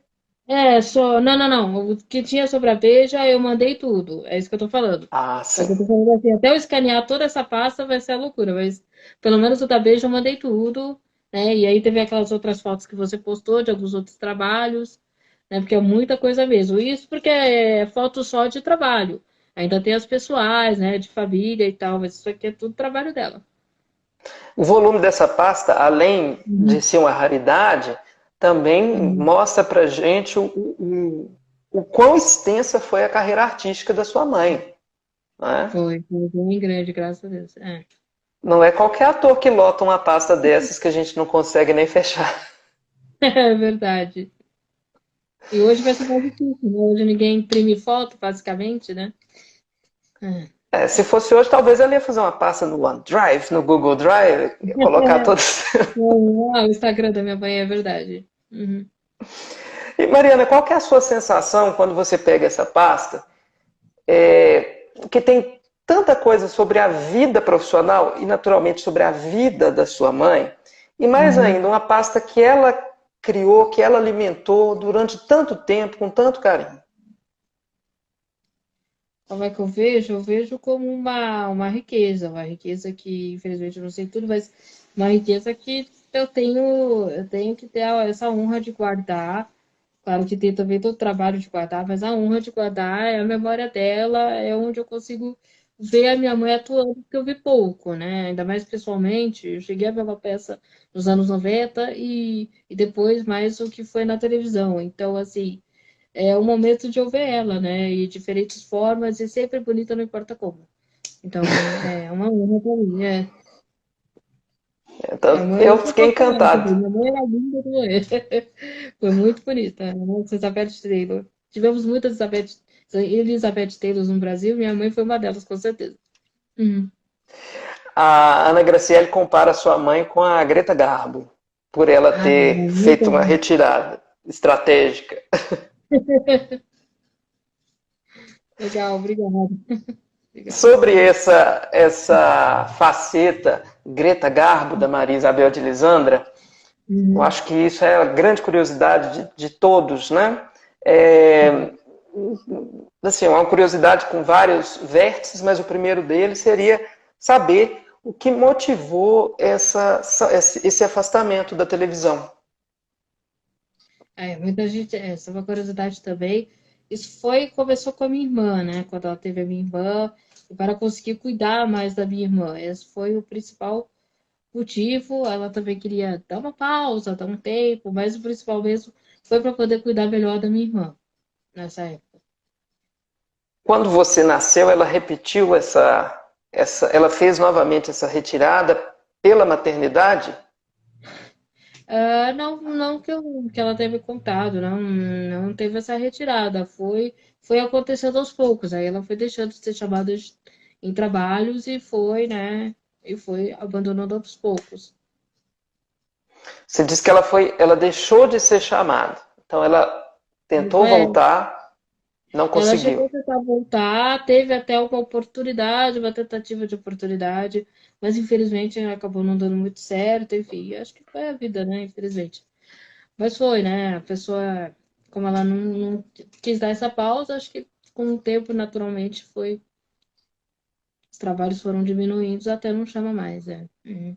Só. Não, não, não. O que tinha sobre a Veja, eu mandei tudo. É isso que eu tô falando. Ah, Só que sim. eu tô falando assim, até eu escanear toda essa pasta vai ser a loucura, mas pelo menos o da Veja eu mandei tudo, né? E aí teve aquelas outras fotos que você postou de alguns outros trabalhos, né? Porque é muita coisa mesmo. Isso porque é foto só de trabalho. Ainda tem as pessoais, né? De família e tal, mas isso aqui é tudo trabalho dela. O volume dessa pasta, além de Uhum, ser uma raridade, também uhum. mostra pra gente o quão extensa foi a carreira artística da sua mãe. Né? Foi bem grande, graças a Deus. Não é qualquer ator que lota uma pasta dessas que a gente não consegue nem fechar. É verdade. E hoje vai ser mais difícil, né? Hoje ninguém imprime foto, basicamente, né? É. Se fosse hoje, talvez ela ia fazer uma pasta no OneDrive, no Google Drive, ia colocar todos. O Instagram da minha mãe é verdade. Uhum. E Mariana, qual que é a sua sensação quando você pega essa pasta, que tem tanta coisa sobre a vida profissional e naturalmente sobre a vida da sua mãe, e mais Uhum. ainda, uma pasta que ela criou, que ela alimentou durante tanto tempo, com tanto carinho. Como é que eu vejo? Eu vejo como uma riqueza que, infelizmente, eu não sei tudo, mas uma riqueza que eu tenho que ter essa honra de guardar. Claro que tem também todo o trabalho de guardar, mas a honra de guardar é a memória dela, é onde eu consigo ver a minha mãe atuando, porque eu vi pouco, né? Ainda mais pessoalmente. Eu cheguei a ver uma peça nos anos 90 e depois mais o que foi na televisão. Então, assim, é o momento de eu ver ela, né? E diferentes formas, e sempre bonita, não importa como. Então, é uma honra para mim. Minha Então, mãe, eu eu sou fiquei apaixonada encantado. também. Minha mãe era linda de morrer. Foi muito bonita. Nossa, Elizabeth Taylor. Tivemos muitas Elizabeth Taylors no Brasil. Minha mãe foi uma delas, com certeza. Uhum. A Ana Graciele compara sua mãe com a Greta Garbo, por ela Ah, ter muito feito uma bom. retirada estratégica. Legal, obrigada. Obrigada. Sobre essa faceta Greta Garbo da Maria Isabel de Lisandra, eu Uhum. acho que isso é a grande curiosidade de todos, né? É, assim, uma curiosidade com vários vértices, mas o primeiro deles seria saber o que motivou esse afastamento da televisão. Muita gente, essa é uma curiosidade também. Começou com a minha irmã, né? Quando ela teve a minha irmã, e para conseguir cuidar mais da minha irmã. Esse foi o principal motivo. Ela também queria dar uma pausa, dar um tempo, mas o principal mesmo foi para poder cuidar melhor da minha irmã nessa época. Quando você nasceu, ela repetiu ela fez novamente essa retirada pela maternidade? Não, não que ela tenha me contado, não, não teve essa retirada, foi acontecendo aos poucos, aí ela foi deixando de ser chamada em trabalhos e foi, né, e foi abandonando aos poucos. Você disse que ela deixou de ser chamada. Então ela tentou É, voltar, não ela conseguiu. chegou a tentar voltar, teve até uma oportunidade, uma tentativa de oportunidade, mas infelizmente acabou não dando muito certo, enfim, acho que foi a vida, né, infelizmente. Mas foi, né? A pessoa, como ela não quis dar essa pausa, acho que com o tempo, naturalmente, os trabalhos foram diminuindo até não chama mais, é. Uhum.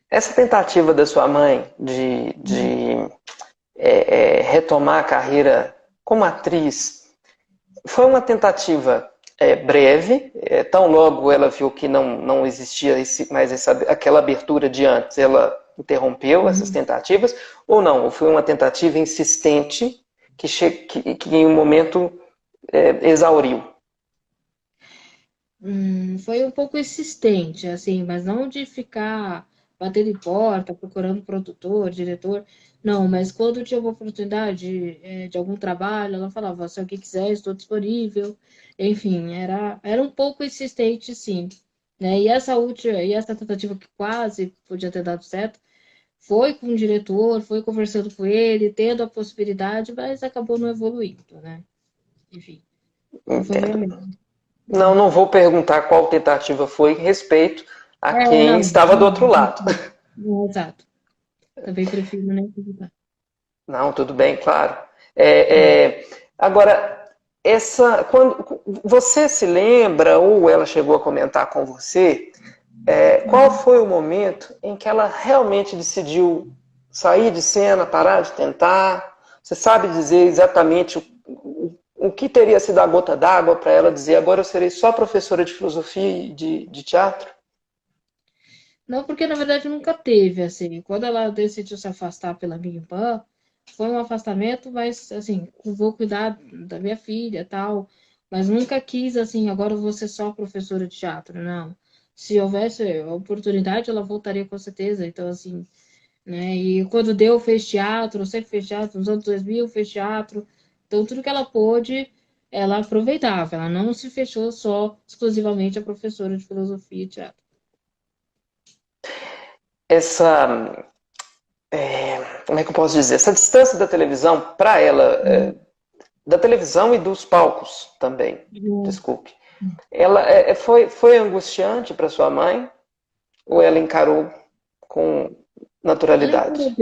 Essa tentativa da sua mãe de retomar a carreira como atriz foi uma tentativa breve, tão logo ela viu que não existia aquela abertura de antes, ela interrompeu essas Uhum. tentativas, ou não? Ou foi uma tentativa insistente que em um momento exauriu? Foi um pouco insistente, assim, mas não de ficar batendo em porta, procurando produtor, diretor, não, mas quando tinha uma oportunidade de algum trabalho, ela falava, se alguém quiser, estou disponível, enfim, era um pouco insistente, sim, né, e essa tentativa que quase podia ter dado certo, foi com o diretor, foi conversando com ele, tendo a possibilidade, mas acabou não evoluindo, né, enfim, não foi bem a Entendo. mesma. Não, não vou perguntar qual tentativa foi em respeito a quem Não, estava do outro lado. não, exato. Também prefiro nem acreditar. Não, tudo bem, claro. Agora, quando você se lembra, ou ela chegou a comentar com você, qual foi o momento em que ela realmente decidiu sair de cena, parar de tentar? Você sabe dizer exatamente o que teria sido a gota d'água para ela dizer agora eu serei só professora de filosofia e de teatro? Não, porque na verdade nunca teve, assim. Quando ela decidiu se afastar pela minha irmã, foi um afastamento, mas assim, vou cuidar da minha filha, tal. Mas nunca quis, assim, agora eu vou ser só professora de teatro, não. Se houvesse a oportunidade, ela voltaria com certeza. Então, assim, né? E quando deu, fez teatro, sempre fez teatro, nos anos 2000 fez teatro. Então, tudo que ela pôde, ela aproveitava. Ela não se fechou só, exclusivamente a professora de filosofia e teatro. Essa, como é que eu posso dizer? Essa distância da televisão para ela, da televisão e dos palcos também, Uhum. desculpe. Ela foi angustiante para sua mãe ou ela encarou com naturalidade?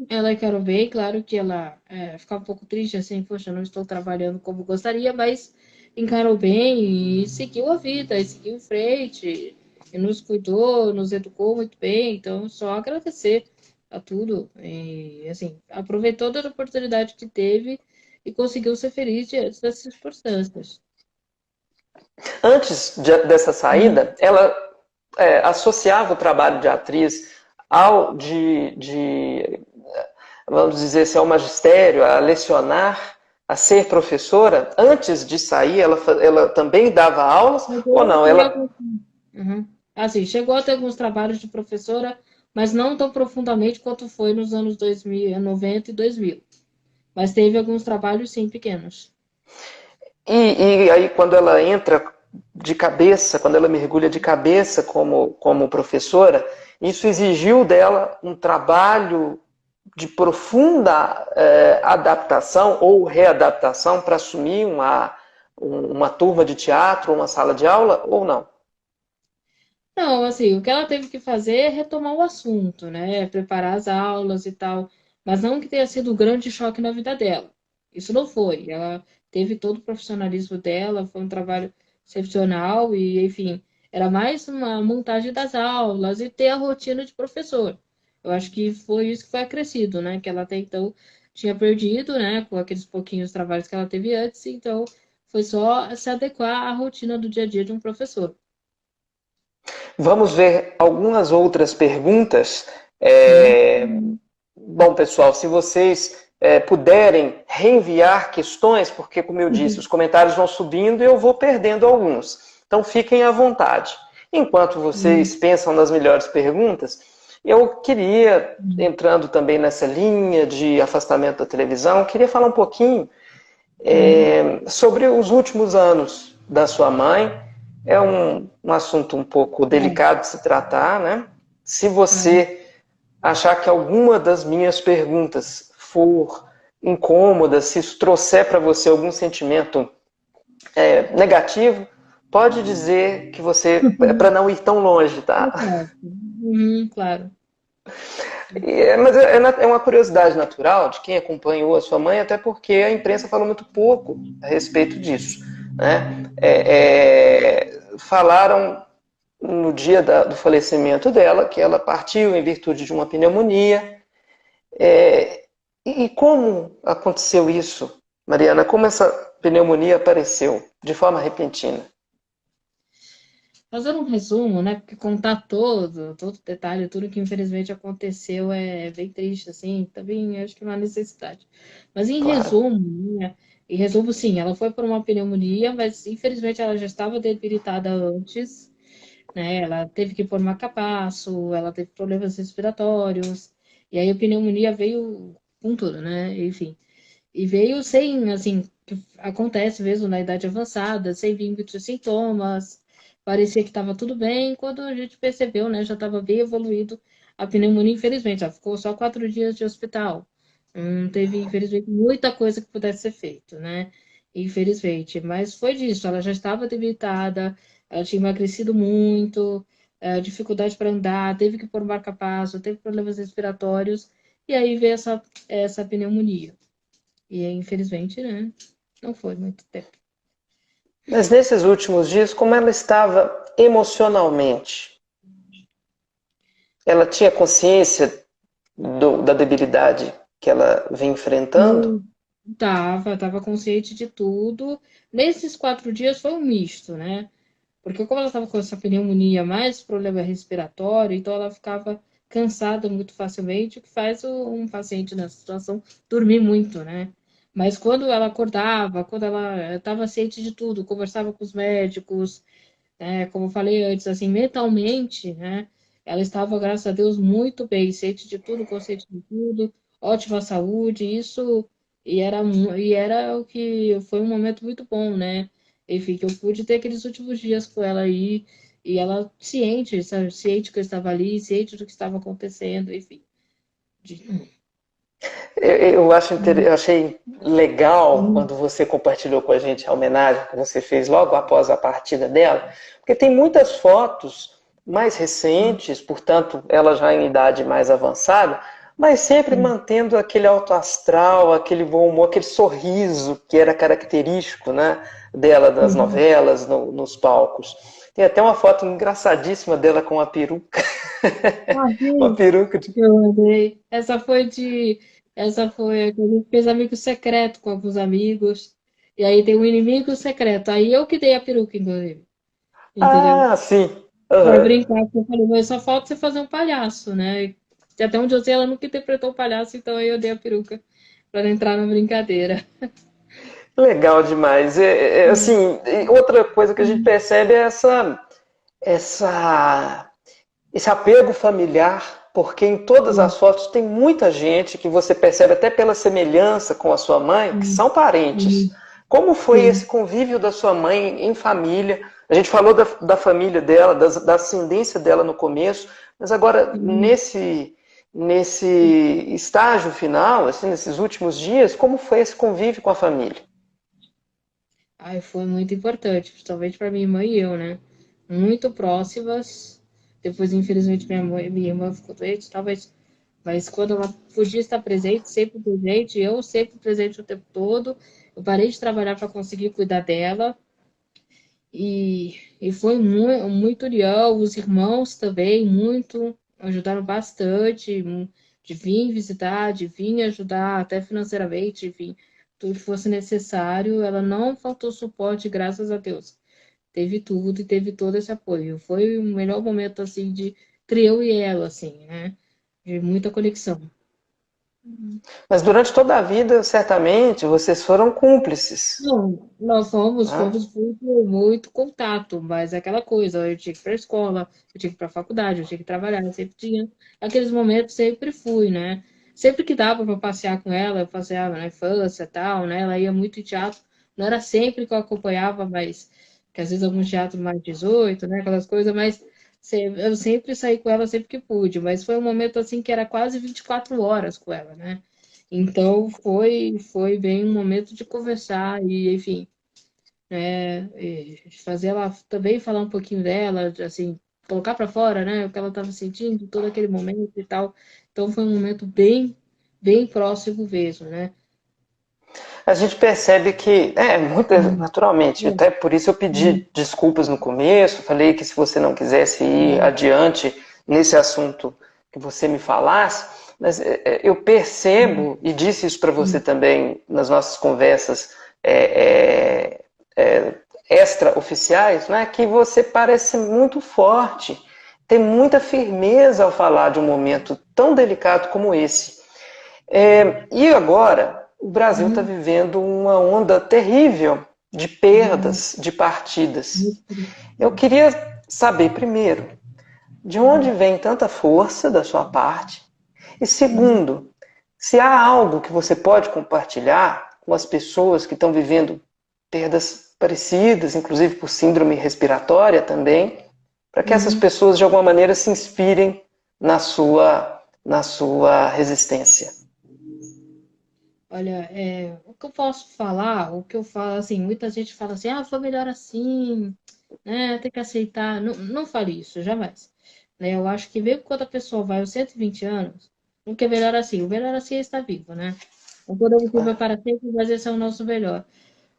Ela encarou bem, claro que ela ficava um pouco triste, assim, poxa, não estou trabalhando como gostaria, mas encarou bem e seguiu a vida, e seguiu em frente, e nos cuidou, nos educou muito bem, então só agradecer a tudo, e assim, aproveitou toda a oportunidade que teve e conseguiu ser feliz diante dessas circunstâncias. Antes dessa Uhum. saída, ela associava o trabalho de atriz ao vamos dizer assim, ao magistério, a lecionar, a ser professora. Antes de sair, ela também dava aulas ou Chegou a não? ter Ela alguns, uhum. Assim, chegou a ter alguns trabalhos de professora, mas não tão profundamente quanto foi nos anos 2000, 90 e 2000. Mas teve alguns trabalhos, sim, pequenos. e aí quando ela entra de cabeça, quando ela mergulha de cabeça como professora, isso exigiu dela um trabalho de profunda adaptação ou readaptação para assumir uma turma de teatro, uma sala de aula ou não? Não, assim, o que ela teve que fazer é retomar o assunto, né? Preparar as aulas e tal. Mas não que tenha sido um grande choque na vida dela. Isso não foi. Ela teve todo o profissionalismo dela, foi um trabalho excepcional e, enfim, era mais uma montagem das aulas e ter a rotina de professor. Eu acho que foi isso que foi acrescido, né? Que ela até então tinha perdido, né? Com aqueles pouquinhos trabalhos que ela teve antes, então foi só se adequar à rotina do dia a dia de um professor. Vamos ver algumas outras perguntas. Uhum. Bom, pessoal, se vocês puderem reenviar questões, porque, como eu disse, Uhum. os comentários vão subindo e eu vou perdendo alguns. Então, fiquem à vontade. Enquanto vocês pensam nas melhores perguntas, Eu queria, entrando também nessa linha de afastamento da televisão, queria falar um pouquinho sobre os últimos anos da sua mãe. É um assunto um pouco delicado de se tratar, né? Se você achar que alguma das minhas perguntas for incômoda, se isso trouxer para você algum sentimento negativo, pode dizer que você é para não ir tão longe, tá? Claro. Mas é uma curiosidade natural de quem acompanhou a sua mãe, até porque a imprensa falou muito pouco a respeito disso. Né? Falaram no dia do falecimento dela que ela partiu em virtude de uma pneumonia. E como aconteceu isso, Mariana? Como essa pneumonia apareceu de forma repentina? Fazendo um resumo, né? Porque contar todo detalhe, tudo que infelizmente aconteceu é bem triste, assim, também acho que não há necessidade. Mas Claro. né, em resumo, sim, ela foi por uma pneumonia, mas infelizmente ela já estava debilitada antes, né? Ela teve que pôr marca-passo, ela teve problemas respiratórios, e aí a pneumonia veio com tudo, né? Enfim. E veio sem, assim, que acontece mesmo na idade avançada, sem vínculo de sintomas, parecia que estava tudo bem, quando a gente percebeu, né, já estava bem evoluído a pneumonia, infelizmente, ela ficou só 4 dias de hospital. Não teve, infelizmente, muita coisa que pudesse ser feito, né? Infelizmente, mas foi disso, ela já estava debilitada, ela tinha emagrecido muito, dificuldade para andar, teve que pôr marca-passo, teve problemas respiratórios, e aí veio essa pneumonia. E aí, infelizmente, né? Não foi muito tempo. Mas nesses últimos dias, como ela estava emocionalmente? Ela tinha consciência da debilidade que ela vem enfrentando? Hum, tava consciente de tudo. Nesses 4 dias foi um misto, né? Porque como ela estava com essa pneumonia mais problema respiratório, então ela ficava cansada muito facilmente, o que faz um paciente nessa situação dormir muito, né? Mas quando ela acordava, quando ela estava ciente de tudo, conversava com os médicos, como eu falei antes, assim, mentalmente, né? Ela estava, graças a Deus, muito bem, ciente de tudo, consciente de tudo, ótima saúde, isso, e era o que foi um momento muito bom, né? Enfim, que eu pude ter aqueles últimos dias com ela aí, e ela ciente, sabe? Ciente que eu estava ali, ciente do que estava acontecendo, enfim. De- Eu achei legal quando você compartilhou com a gente a homenagem que você fez logo após a partida dela, porque tem muitas fotos mais recentes, portanto, ela já em idade mais avançada, mas sempre mantendo aquele alto astral, aquele bom humor, aquele sorriso que era característico, né, dela nas novelas, nos palcos. Tem até uma foto engraçadíssima dela com a peruca. Ah, Uma sim, peruca de. eu andei. Essa foi a que a gente fez amigo secreto com alguns amigos. E aí tem um inimigo secreto. Aí eu que dei a peruca, inclusive. Entendeu? Ah, sim. Pra Uhum. brincar, porque eu falei, mas só falta você fazer um palhaço, né? E até onde eu sei, ela nunca interpretou o palhaço, então aí eu dei a peruca pra entrar na brincadeira. Legal demais. Assim, outra coisa que a gente percebe é essa, esse apego familiar, porque em todas as fotos tem muita gente que você percebe até pela semelhança com a sua mãe, que são parentes. Como foi esse Sim. convívio da sua mãe em família? A gente falou da família dela, da ascendência dela no começo, mas agora nesse estágio final, assim, nesses últimos dias, como foi esse convívio com a família? Ai, foi muito importante, principalmente para minha irmã e eu, né? Muito próximas. Depois, infelizmente, minha irmã ficou doente, talvez. Mas quando ela podia estar presente, sempre presente, eu sempre presente o tempo todo. Eu parei de trabalhar para conseguir cuidar dela. E foi muito legal. Os irmãos também, muito, ajudaram bastante. De vir visitar, de vir ajudar, até financeiramente, enfim, tudo que fosse necessário. Ela não faltou suporte, graças a Deus. Teve tudo e teve todo esse apoio. Foi o melhor momento, assim, de entre eu e ela, assim, né? De muita conexão. Mas durante toda a vida, certamente, vocês foram cúmplices, Não, nós né? fomos muito, muito contato, mas é aquela coisa, eu tinha que ir para a escola, eu tinha que ir para a faculdade, eu tinha que trabalhar, eu sempre tinha aqueles momentos, sempre fui, né? Sempre que dava para passear com ela, eu passeava na infância e tal, né? Ela ia muito em teatro, não era sempre que eu acompanhava, mas que às vezes alguns teatros mais 18, né? Aquelas coisas, mas eu sempre saí com ela sempre que pude, mas foi um momento assim que era quase 24 horas com ela, né? Então foi bem um momento de conversar e, enfim, né, e fazer ela também falar um pouquinho dela, assim, colocar para fora, né, o que ela estava sentindo, todo aquele momento e tal. Então foi um momento bem próximo mesmo, né? A gente percebe que, muito Uhum. naturalmente, É, até por isso eu uhum. pedi desculpas no começo, falei que se você não quisesse ir adiante nesse assunto que você me falasse, mas eu percebo, e disse isso para você Uhum. também nas nossas conversas é, é, é, extra-oficiais, né, que você parece muito forte, tem muita firmeza ao falar de um momento tão delicado como esse. E agora, o Brasil está Uhum. vivendo uma onda terrível de Uhum. perdas, de partidas. Muito triste. Eu queria saber, primeiro, de onde vem tanta força da sua parte? E Uhum. segundo, se há algo que você pode compartilhar com as pessoas que estão vivendo perdas parecidas, inclusive por síndrome respiratória também, para que essas Uhum. pessoas de alguma maneira se inspirem na sua resistência. Olha, o que eu posso falar, o que eu falo, assim, muita gente fala assim, foi melhor assim, né? Tem que aceitar. Não, não fale isso, jamais. Né? Eu acho que mesmo quando a pessoa vai aos 120 anos, o que é melhor assim? O melhor assim é estar vivo, né? Não podemos viver para sempre, mas esse é o nosso melhor.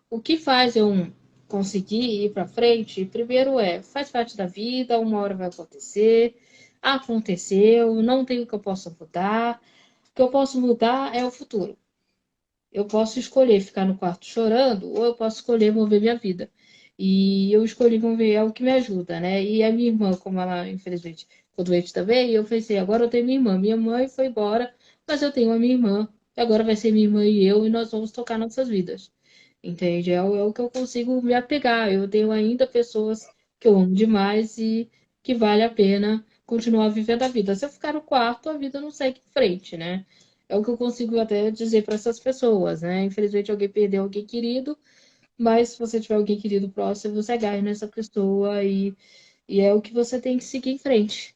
O que faz eu conseguir ir para frente, primeiro faz parte da vida, uma hora vai acontecer, aconteceu, não tem o que eu possa mudar. O que eu posso mudar é o futuro. Eu posso escolher ficar no quarto chorando, ou eu posso escolher mover minha vida. E eu escolhi mover, é o que me ajuda, né? E a minha irmã, como ela, infelizmente, ficou doente também, eu pensei, agora eu tenho minha irmã. Minha mãe foi embora, mas eu tenho a minha irmã. Agora vai ser minha irmã e eu, e nós vamos tocar nossas vidas. Entende? É o que eu consigo me apegar. Eu tenho ainda pessoas que eu amo demais e que vale a pena continuar vivendo a vida. Se eu ficar no quarto, a vida não segue em frente, né? É o que eu consigo até dizer para essas pessoas, né? Infelizmente, alguém perdeu alguém querido, mas se você tiver alguém querido próximo, você agarra nessa pessoa e é o que você tem que seguir em frente,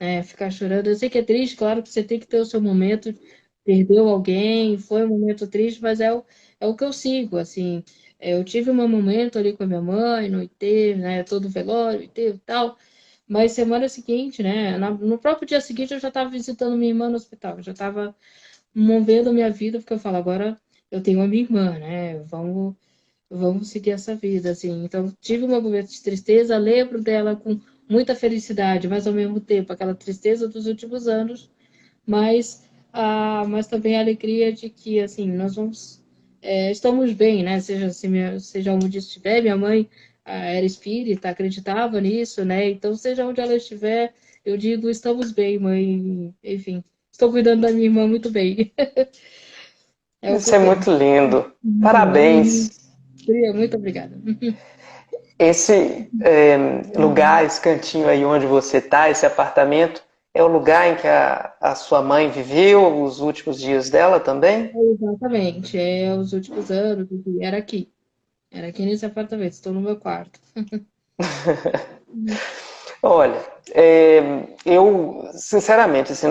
né? Ficar chorando. Eu sei que é triste, claro que você tem que ter o seu momento, perdeu alguém, foi um momento triste, mas é o que eu sigo, assim. Eu tive um momento ali com a minha mãe, no enterro, né? Todo velório, enterro e tal. Mas semana seguinte, né? No próprio dia seguinte, eu já estava visitando minha irmã no hospital. Eu já estava movendo a minha vida, porque eu falo, agora eu tenho a minha irmã, né? Vamos seguir essa vida, assim. Então, tive um momento de tristeza, lembro dela com muita felicidade, mas ao mesmo tempo aquela tristeza dos últimos anos, mas também a alegria de que, assim, nós estamos bem, né? Seja onde estiver, minha mãe era espírita, acreditava nisso, né? Então, seja onde ela estiver, eu digo, estamos bem, mãe, enfim, estou cuidando da minha irmã muito bem. É o que Isso eu é penso. muito lindo. Uhum. Parabéns. Muito obrigada. Esse lugar, esse cantinho aí onde você está, esse apartamento, é o lugar em que a sua mãe viveu os últimos dias dela também? Exatamente, os últimos anos, enfim, era aqui nesse apartamento, estou no meu quarto. Uhum. Olha, eu, sinceramente, assim,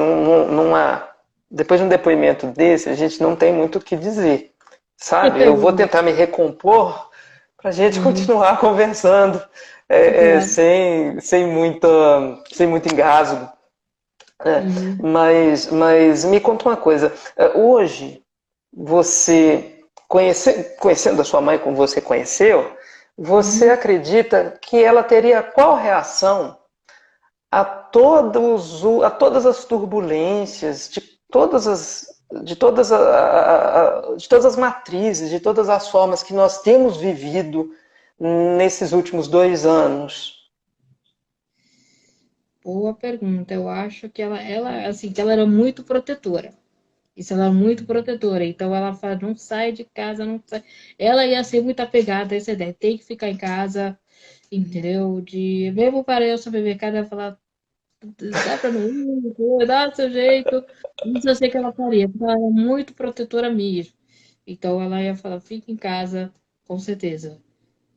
depois de um depoimento desse, a gente não tem muito o que dizer, sabe? Eu vou tentar me recompor para a gente Uhum. continuar conversando Claro. sem muito engasgo. Uhum. Mas me conta uma coisa. Hoje, você, conhecendo a sua mãe como você conheceu, você Uhum. acredita que ela teria qual reação a todas as turbulências, de todas as matrizes, de todas as formas que nós temos vivido nesses últimos 2 anos? Boa pergunta. Eu acho que ela, assim, que ela era muito protetora. Isso, ela é muito protetora. Então, ela fala, não sai de casa, não sai. Ela ia ser muito apegada a essa ideia. Tem que ficar em casa, entendeu? De, mesmo para eu supermercado, ela falar, dá pra não ir, dá do seu jeito. Isso eu sei que ela faria, porque ela é muito protetora mesmo. Então, ela ia falar, fica em casa, com certeza.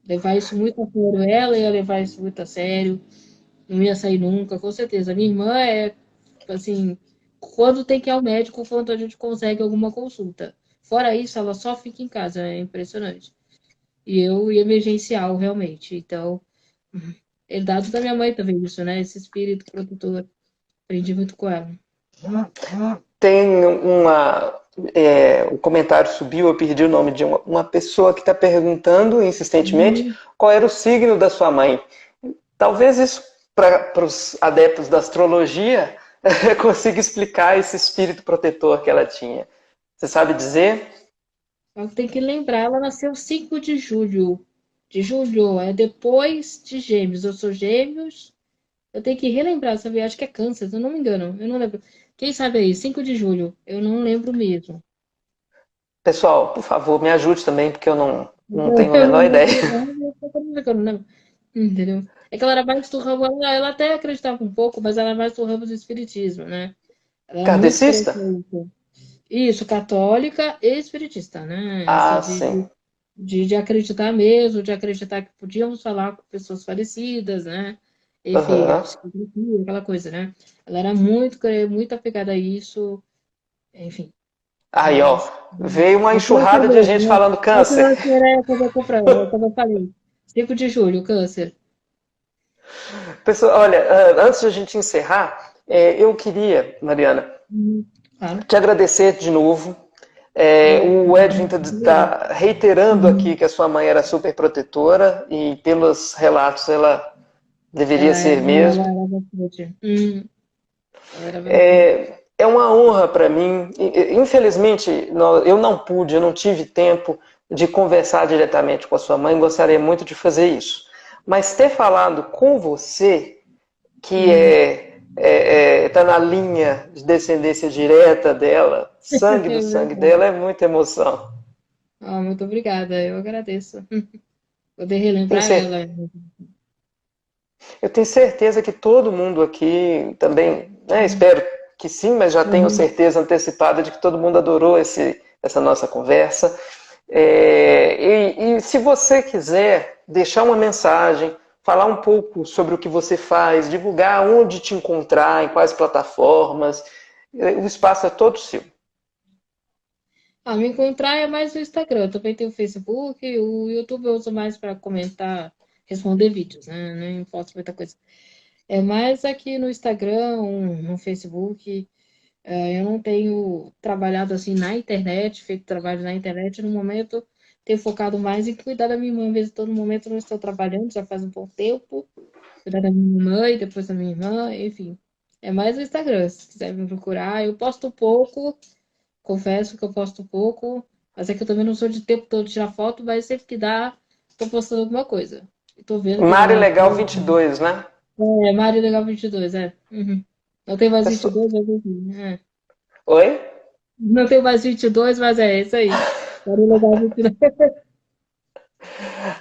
Levar isso muito a sério. Ela ia levar isso muito a sério. Não ia sair nunca, com certeza. Minha irmã é, assim, quando tem que ir ao médico, quando a gente consegue alguma consulta. Fora isso, ela só fica em casa, é impressionante. E eu, emergencial, realmente. Então, herdado da minha mãe também, isso, né? Esse espírito protetor. Aprendi muito com ela. Tem o comentário subiu, eu perdi o nome de uma pessoa que está perguntando insistentemente Hum, qual era o signo da sua mãe. Talvez isso, para os adeptos da astrologia, consiga explicar esse espírito protetor que ela tinha. Você sabe dizer? Só que tem que lembrar, ela nasceu 5 de julho. De julho, é depois de Gêmeos. Eu sou Gêmeos. Eu tenho que relembrar, sabe? Acho que é câncer, se eu não me engano. Eu não lembro. Quem sabe aí? 5 de julho. Eu não lembro mesmo. Pessoal, por favor, me ajude também, porque eu não tenho a Eu menor não ideia. lembro. Eu não lembro. Entendeu? É que ela era mais do ramo, ela até acreditava um pouco, mas ela era mais do ramo do espiritismo, né? Ela era muito crente. Kardecista? Isso, católica e espiritista, né? Assim, Ah, sim. de acreditar mesmo, de acreditar que podíamos falar com pessoas falecidas, né? Enfim, a Aham. psicologia, aquela coisa, né? Ela era muito apegada a isso, enfim. Aí, ó, Mas veio uma é câncer enxurrada de mesmo, gente né? falando É câncer. câncer, é como eu comprei, como eu falei. 5 de julho, câncer. Pessoal, olha, antes de a gente encerrar, eu queria, Mariana, Claro. te agradecer de novo. O Edwin está reiterando aqui que a sua mãe era super protetora e pelos relatos ela deveria ser Ela mesmo. era bastante. Ela era bastante. É uma honra para mim. Infelizmente, eu não tive tempo de conversar diretamente com a sua mãe, gostaria muito de fazer isso. Mas ter falado com você, que está na linha de descendência direta dela, sangue do É sangue verdade. dela, é muita emoção. Ah, muito obrigada, eu agradeço. Poder Tenho relembrar cer- ela. Eu tenho certeza que todo mundo aqui também, né, espero que sim, mas já tenho Uhum. certeza antecipada de que todo mundo adorou essa nossa conversa. E se você quiser deixar uma mensagem, falar um pouco sobre o que você faz, divulgar onde te encontrar, em quais plataformas, o espaço é todo seu. Ah, me encontrar é mais no Instagram. Eu também tenho o Facebook, o YouTube eu uso mais para comentar, responder vídeos, né? Não posto muita coisa. É mais aqui no Instagram, no Facebook. Eu não tenho trabalhado assim na internet, feito trabalho na internet no momento. Tenho focado mais em cuidar da minha irmã, mesmo todo momento eu não estou trabalhando, já faz um bom tempo. Cuidar da minha mãe, depois da minha irmã, enfim. É mais o Instagram, se quiser me procurar. Eu posto pouco, confesso que eu posto pouco, mas é que eu também não sou de tempo todo tirar foto, mas sempre que dá, tô postando alguma coisa. E tô vendo que a Mari galera Legal curte. 22, né? Mário Legal 22, é. Uhum. Não tem mais Pessoa- 22, mas enfim. Oi? Não tem mais 22, mas é isso aí. Mário Legal 22.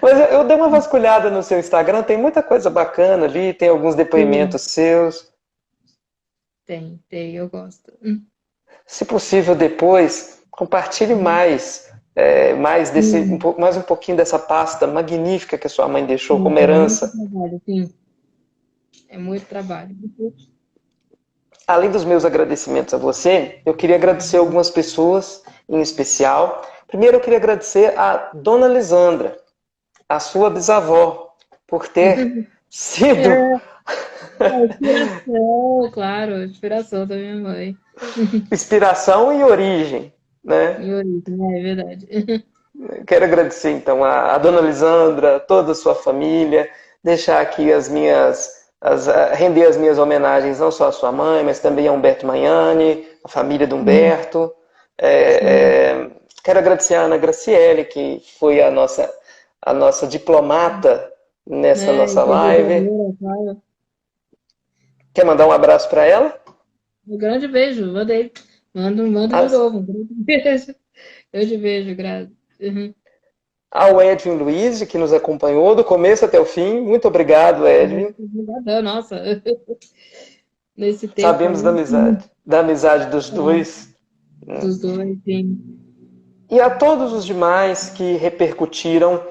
Mas eu dei uma vasculhada no seu Instagram, tem muita coisa bacana ali, tem alguns depoimentos seus. Tem, eu gosto. Se possível, depois, compartilhe mais, mais um pouquinho dessa pasta magnífica que a sua mãe deixou como É muito herança. trabalho, sim. É muito trabalho. Além dos meus agradecimentos a você, eu queria agradecer algumas pessoas em especial. Primeiro, eu queria agradecer a Dona Lisandra, a sua bisavó, por ter sido É, a inspiração, claro, a inspiração da minha mãe. inspiração e origem, né? Em origem, é verdade. Quero agradecer então a Dona Lisandra, toda a sua família, deixar aqui render as minhas homenagens não só à sua mãe, mas também a Humberto Magnani, a família do Humberto. Sim, Quero agradecer a Ana Graciele, que foi a nossa diplomata nessa né? nossa live. Intermediadora, claro. Quer mandar um abraço para ela? Um grande beijo, mandei. Manda de As- novo. Eu te vejo, graças. Uhum. Ao Edwin Luiz, que nos acompanhou do começo até o fim. Muito obrigado, Edwin. Obrigadão, nossa, nesse tempo Sabemos aí, da amizade dos dois. dos dois, sim. E a todos os demais que repercutiram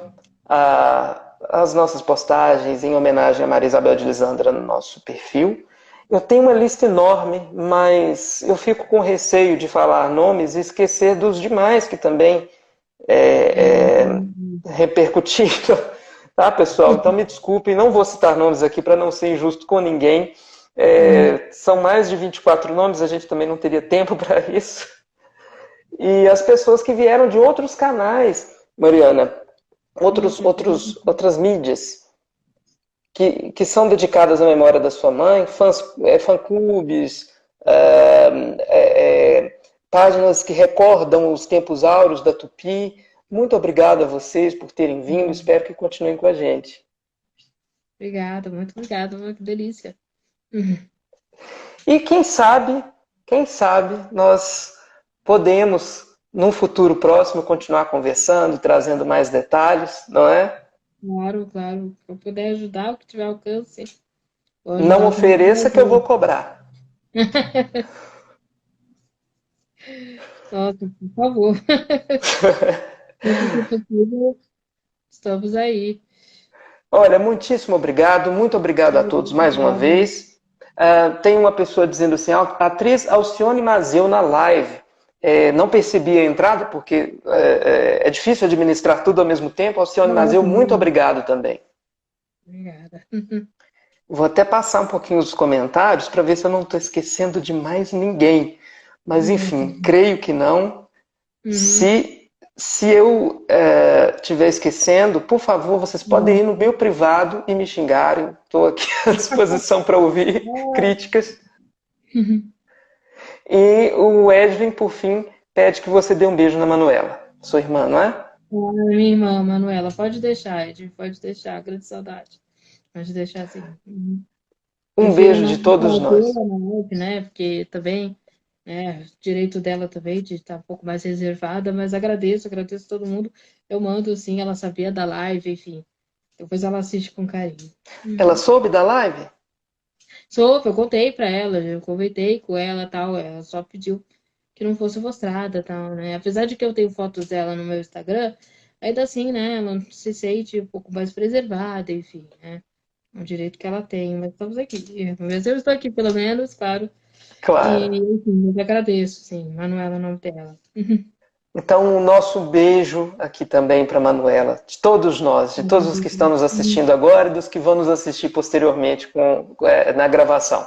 as nossas postagens em homenagem a Maria Isabel de Lisandra no nosso perfil. Eu tenho uma lista enorme, mas eu fico com receio de falar nomes e esquecer dos demais que também repercutiram, tá, pessoal? Então me desculpem, não vou citar nomes aqui para não ser injusto com ninguém. São mais de 24 nomes, a gente também não teria tempo para isso. E as pessoas que vieram de outros canais, Mariana, outras mídias, que são dedicadas à memória da sua mãe, fã-clubes, páginas que recordam os tempos áureos da Tupi. Muito obrigado a vocês por terem vindo, espero que continuem com a gente. Obrigada, muito obrigada, que delícia. E quem sabe nós podemos, num futuro próximo, continuar conversando, trazendo mais detalhes, não é? Claro, claro. Se eu puder ajudar, o que tiver alcance, vou Não ajudar com muito ofereça que eu vou prazer. cobrar. Nossa, por favor. Sempre que possível, estamos aí. Olha, muitíssimo obrigado, muito obrigado a todos mais uma Obrigada. vez. Tem uma pessoa dizendo assim, a atriz Alcione Mazeu na live. Não percebi a entrada, porque é difícil administrar tudo ao mesmo tempo. Alcione Mazeu, muito obrigado também. Obrigada. Vou até passar um pouquinho os comentários para ver se eu não estou esquecendo de mais ninguém. Mas, enfim, creio que não. Uhum. Se eu estiver esquecendo, por favor, vocês podem ir no meu privado e me xingarem. Estou aqui à disposição para ouvir críticas. E o Edwin, por fim, pede que você dê um beijo na Manuela. Sua irmã, não é? Minha irmã, Manuela, pode deixar, Ed, pode deixar, grande saudade. Pode deixar assim. Uhum. Um Prefiro beijo de não todos nós. trazê-la na live, né? Porque também, né, direito dela também de estar um pouco mais reservada, mas agradeço todo mundo. Eu mando, sim, ela sabia da live, enfim. Depois ela assiste com carinho. Ela Uhum. soube da live? Eu contei pra ela, eu comentei com ela e tal, ela só pediu que não fosse mostrada, tal, né? Apesar de que eu tenho fotos dela no meu Instagram, ainda assim, né, ela se sente um pouco mais preservada, enfim, né? É um direito que ela tem, mas estamos aqui. Mas eu estou aqui, pelo menos, claro. Claro. E, enfim, eu agradeço, sim, Manuela, é o nome dela. Então, o nosso beijo aqui também para Manuela, de todos nós, de todos os que estão nos assistindo agora e dos que vão nos assistir posteriormente na gravação.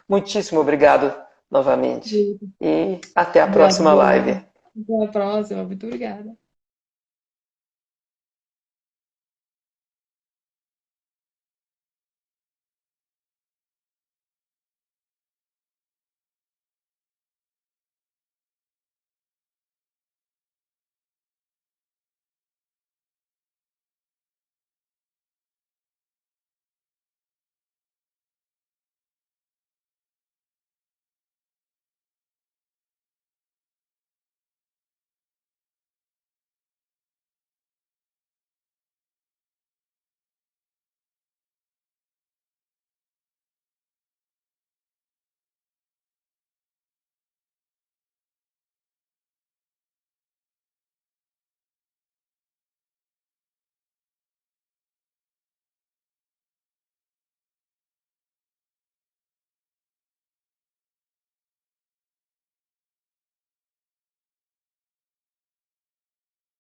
Muitíssimo obrigado novamente. E até a Obrigada, próxima obrigada. live. Até a próxima, muito obrigada.